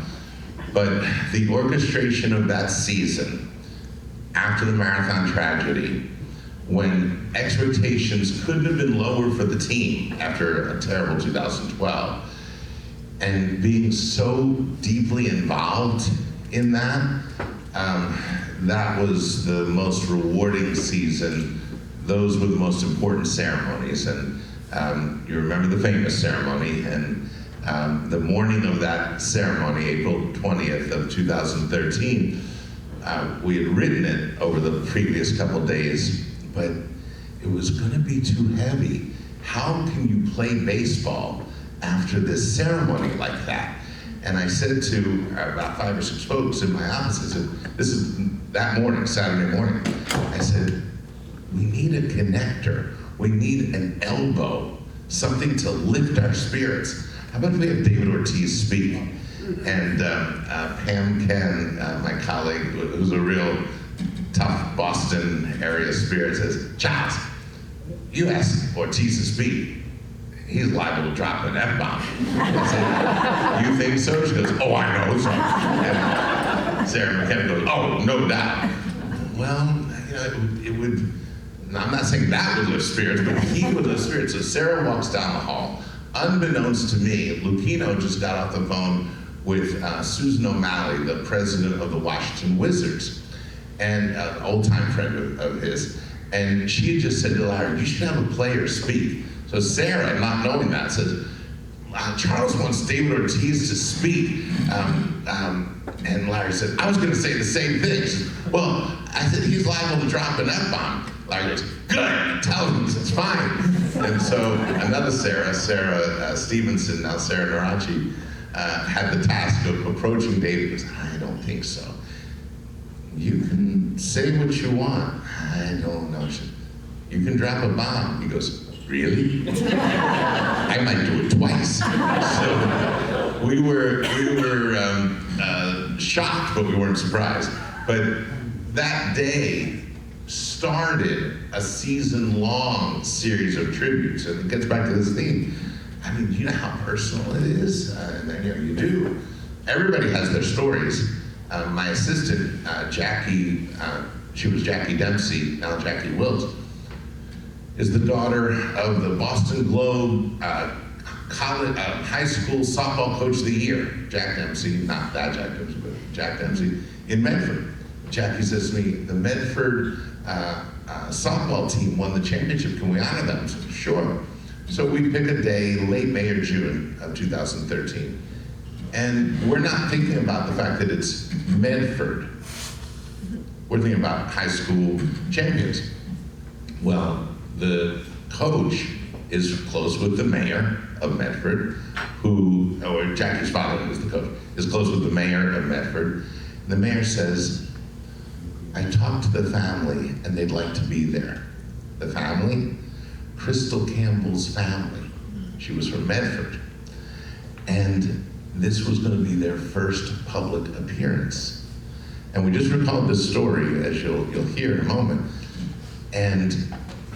But the orchestration of that season, after the marathon tragedy, when expectations couldn't have been lower for the team after a terrible 2012, and being so deeply involved in that, that was the most rewarding season. Those were the most important ceremonies, and you remember the famous ceremony, and the morning of that ceremony, April 20th of 2013, we had written it over the previous couple days, but it was gonna be too heavy. How can you play baseball after this ceremony like that? And I said to about 5 or 6 folks in my office, I said, this is that morning, Saturday morning, I said, we need a connector. We need an elbow, something to lift our spirits. How about if we have David Ortiz speak? And Pam Ken, my colleague, who's a real tough Boston area spirit, says, Charles, you ask Ortiz to speak. He's liable to drop an F-bomb. I said, you think so? She goes, oh, I know. So, and Sarah McKenna goes, oh, no doubt. Well, you know, it would, I'm not saying that was a spirit, but he was a spirit. So Sarah walks down the hall. Unbeknownst to me, Lupino just got off the phone with Susan O'Malley, the president of the Washington Wizards, and an old-time friend of his. And she had just said to Larry, you should have a player speak. So Sarah, not knowing that, says, Charles wants David Ortiz to speak. And Larry said, I was going to say the same thing. She said, well, I said, he's liable to drop an F-bomb. Larry goes, good, tell him, it's fine. And so another Sarah Stevenson, now Sarah Narachi, had the task of approaching David. He goes, I don't think so. You can say what you want. I don't know. You can drop a bomb. He goes, really? I might do it twice. So we were shocked, but we weren't surprised. But that day started a season-long series of tributes, and it gets back to this theme. I mean, you know how personal it is, and then, you know, you do. Everybody has their stories. My assistant, Jackie, she was Jackie Dempsey, now Jackie Wilt, is the daughter of the Boston Globe high school softball coach of the year, Jack Dempsey, not that Jack Dempsey, but Jack Dempsey, in Medford. Jackie says to me, the Medford softball team won the championship. Can we honor them? I said, sure. So we pick a day, late May or June of 2013. And we're not thinking about the fact that it's Medford. We're thinking about high school champions. Well, the coach is close with the mayor of Medford, or Jackie's father was the coach, is close with the mayor of Medford. The mayor says, I talked to the family and they'd like to be there. The family? Crystal Campbell's family. She was from Medford. And this was going to be their first public appearance. And we just recalled this story, as you'll hear in a moment. And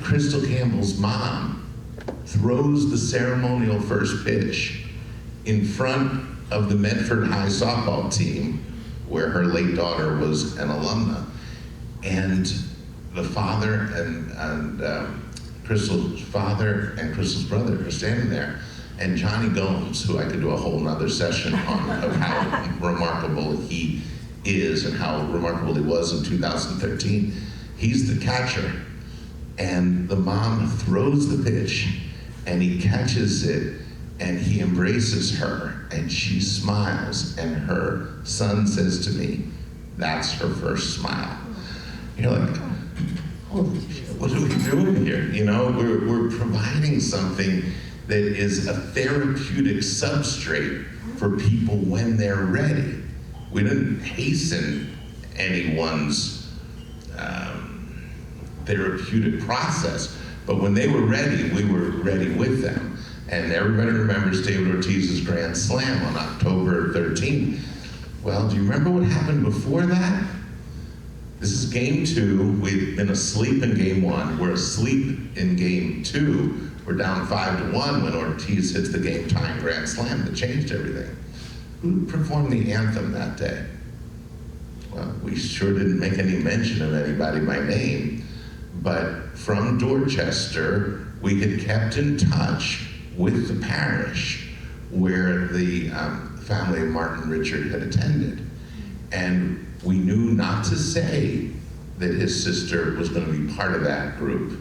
Crystal Campbell's mom throws the ceremonial first pitch in front of the Medford High softball team, where her late daughter was an alumna. And the father and Crystal's father and Crystal's brother are standing there. And Johnny Gomes, who I could do a whole nother session on of how remarkable he is and how remarkable he was in 2013, he's the catcher. And the mom throws the pitch, and he catches it, and he embraces her, and she smiles, and her son says to me, that's her first smile. You're like, holy shit, what are we doing here? You know, we're providing something that is a therapeutic substrate for people when they're ready. We didn't hasten anyone's therapeutic process, but when they were ready, we were ready with them. And everybody remembers David Ortiz's Grand Slam on October 13th. Well, do you remember what happened before that? This is game 2. We've been asleep in game 1. We're asleep in game 2. We're down 5-1 when Ortiz hits the game-tying Grand Slam that changed everything. Who performed the anthem that day? Well, we sure didn't make any mention of anybody by name, but from Dorchester, we had kept in touch with the parish where the family of Martin Richard had attended. And we knew not to say that his sister was going to be part of that group.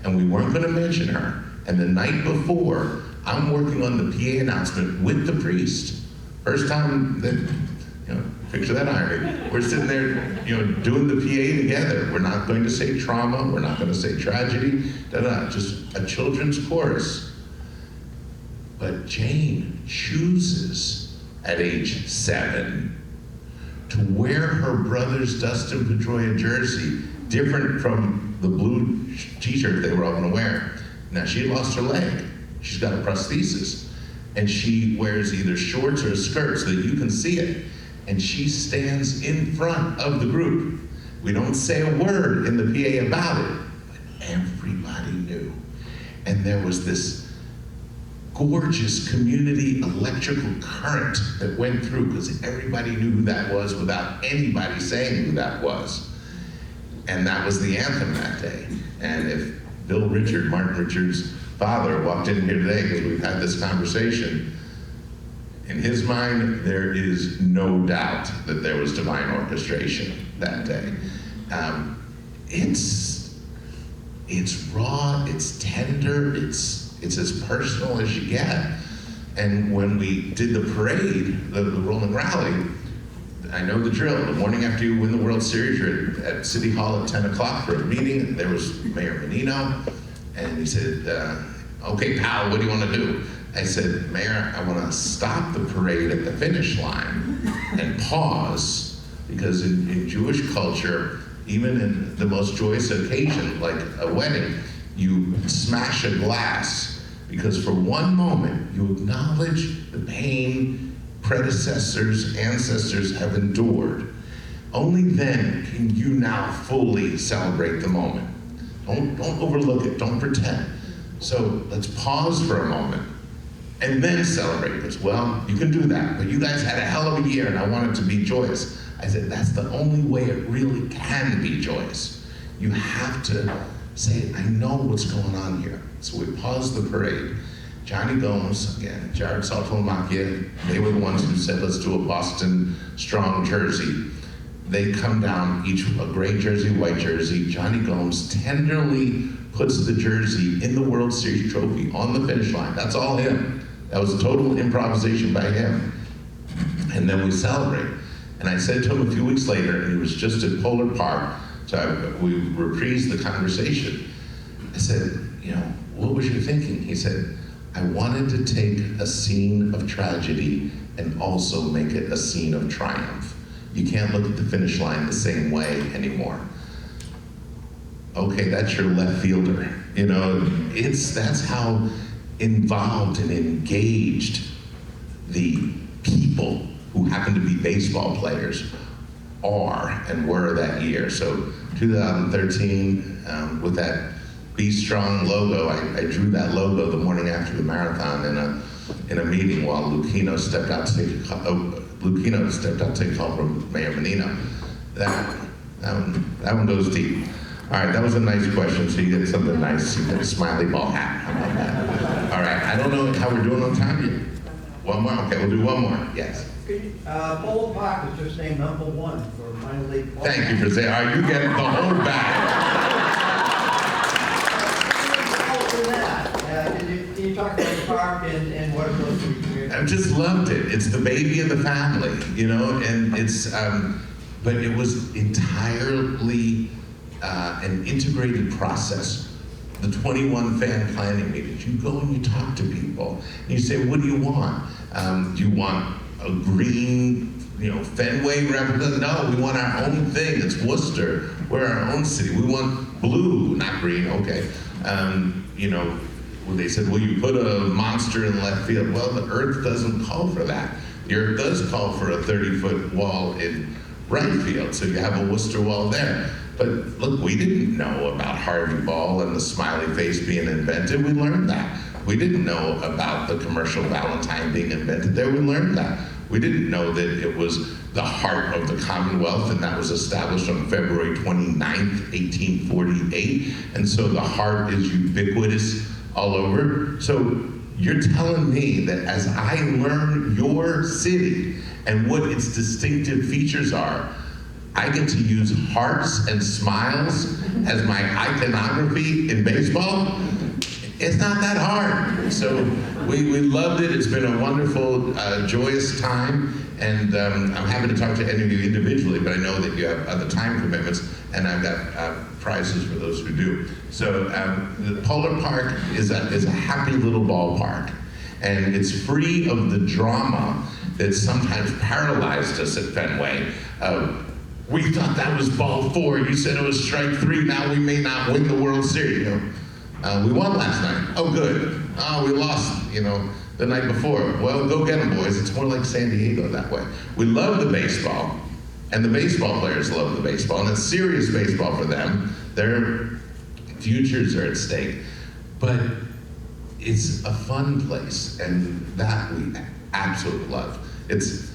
And we weren't going to mention her. And the night before, I'm working on the PA announcement with the priest. First time that, picture that irony. We're sitting there, doing the PA together. We're not going to say trauma. We're not going to say tragedy. Just a children's chorus. But Jane chooses at age 7 to wear her brother's Dustin Pedroia jersey, different from the blue t-shirt they were all going to wear. Now, she had lost her leg. She's got a prosthesis. And she wears either shorts or a skirt so that you can see it. And she stands in front of the group. We don't say a word in the PA about it, but everybody knew. And there was this gorgeous community electrical current that went through because everybody knew who that was without anybody saying who that was. And that was the anthem that day. And if Bill Richard, Martin Richards' father, walked in here today, because we've had this conversation, in his mind, there is no doubt that there was divine orchestration that day. It's raw, it's tender, it's as personal as you get. And when we did the parade, the rolling rally, I know the drill. The morning after you win the World Series, you're at City Hall at 10 o'clock for a meeting, and there was Mayor Menino, and he said, okay, pal, what do you want to do? I said, Mayor, I want to stop the parade at the finish line and pause, because in Jewish culture, even in the most joyous occasion, like a wedding, you smash a glass, because for one moment, you acknowledge the pain predecessors, ancestors have endured. Only then can you now fully celebrate the moment. Don't overlook it, don't pretend. So let's pause for a moment and then celebrate this. Well, you can do that, but you guys had a hell of a year and I want it to be joyous. I said, that's the only way it really can be joyous. You have to say, I know what's going on here. So we paused the parade. Johnny Gomes, again, Jared Saltolmachia, they were the ones who said, let's do a Boston strong jersey. They come down, each a gray jersey, white jersey. Johnny Gomes tenderly puts the jersey in the World Series trophy on the finish line. That's all him. That was a total improvisation by him. And then we celebrate. And I said to him a few weeks later, and he was just at Polar Park, so we reprised the conversation. I said, what was your thinking? He said, I wanted to take a scene of tragedy and also make it a scene of triumph. You can't look at the finish line the same way anymore. Okay, that's your left fielder. That's how involved and engaged the people who happen to be baseball players are and were that year. So 2013, with that Be Strong logo, I drew that logo the morning after the marathon in a meeting while Lucchino stepped out to take a call from Mayor Menino. That one goes deep. All right, that was a nice question, so you get something nice. You get a smiley ball hat. How about that? All right, I don't know how we're doing on time yet. One more? Okay, we'll do one more. Yes. Polar Park is just named #1 for minor league ball. Thank you for saying, all right, you get the whole bag. Can you talk about the park and what it was to the community? I just loved it. It's the baby of the family, and it's, but it was entirely an integrated process. The 21 fan planning meetings, you go and you talk to people, and you say, what do you want? Do you want a green, Fenway replica? No, we want our own thing. It's Worcester. We're our own city. We want blue, not green. Okay. When they said, well, you put a monster in left field. Well, the earth doesn't call for that. The earth does call for a 30-foot wall in right field, so you have a Worcester wall there. But look, we didn't know about Harvey Ball and the smiley face being invented. We learned that. We didn't know about the commercial Valentine being invented there. We learned that. We didn't know that it was the heart of the Commonwealth, and that was established on February 29th, 1848. And so the heart is ubiquitous all over. So you're telling me that as I learn your city and what its distinctive features are, I get to use hearts and smiles as my iconography in baseball. It's not that hard. So we loved it. It's been a wonderful, joyous time. And I'm happy to talk to any of you individually, but I know that you have other time commitments, and I've got prizes for those who do. So the Polar Park is a happy little ballpark, and it's free of the drama that sometimes paralyzed us at Fenway. We thought that was ball 4. You said it was strike 3. Now we may not win the World Series. You know? We won last night. Oh, good. Oh, we lost, the night before. Well, go get them, boys. It's more like San Diego that way. We love the baseball, and the baseball players love the baseball, and it's serious baseball for them. Their futures are at stake. But it's a fun place, and that we absolutely love. It's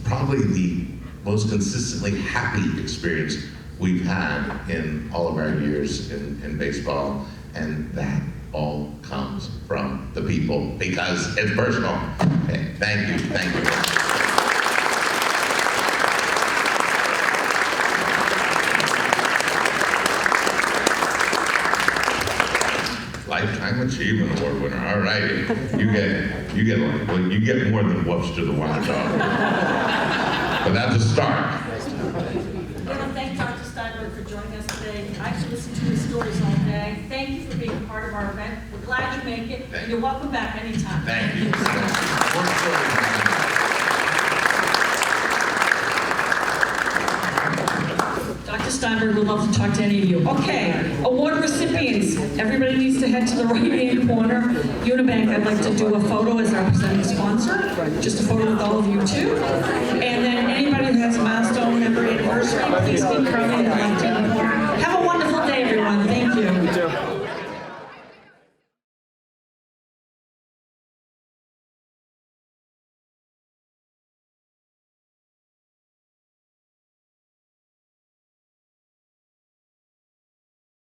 probably the most consistently happy experience we've had in all of our years in baseball, and that all comes from the people because it's personal. Okay, thank you, thank you. Lifetime Achievement Award winner. All right, you get more than Worcester the Wild Dog, but that's a start. I want to thank Dr. Steinberg for joining us today. I could listen to his stories all day. Thank you for being a part of our event. We're glad you make it, and you're welcome back anytime. Thank you. Dr. Steinberg would love to talk to any of you. Okay, award recipients. Everybody needs to head to the right-hand corner. Unibank, I'd like to do a photo as our presenting sponsor. Just a photo with all of you too. And then anybody who has a milestone, member, anniversary, please be currently in the left-hand corner. Have a wonderful day, everyone. Thank you.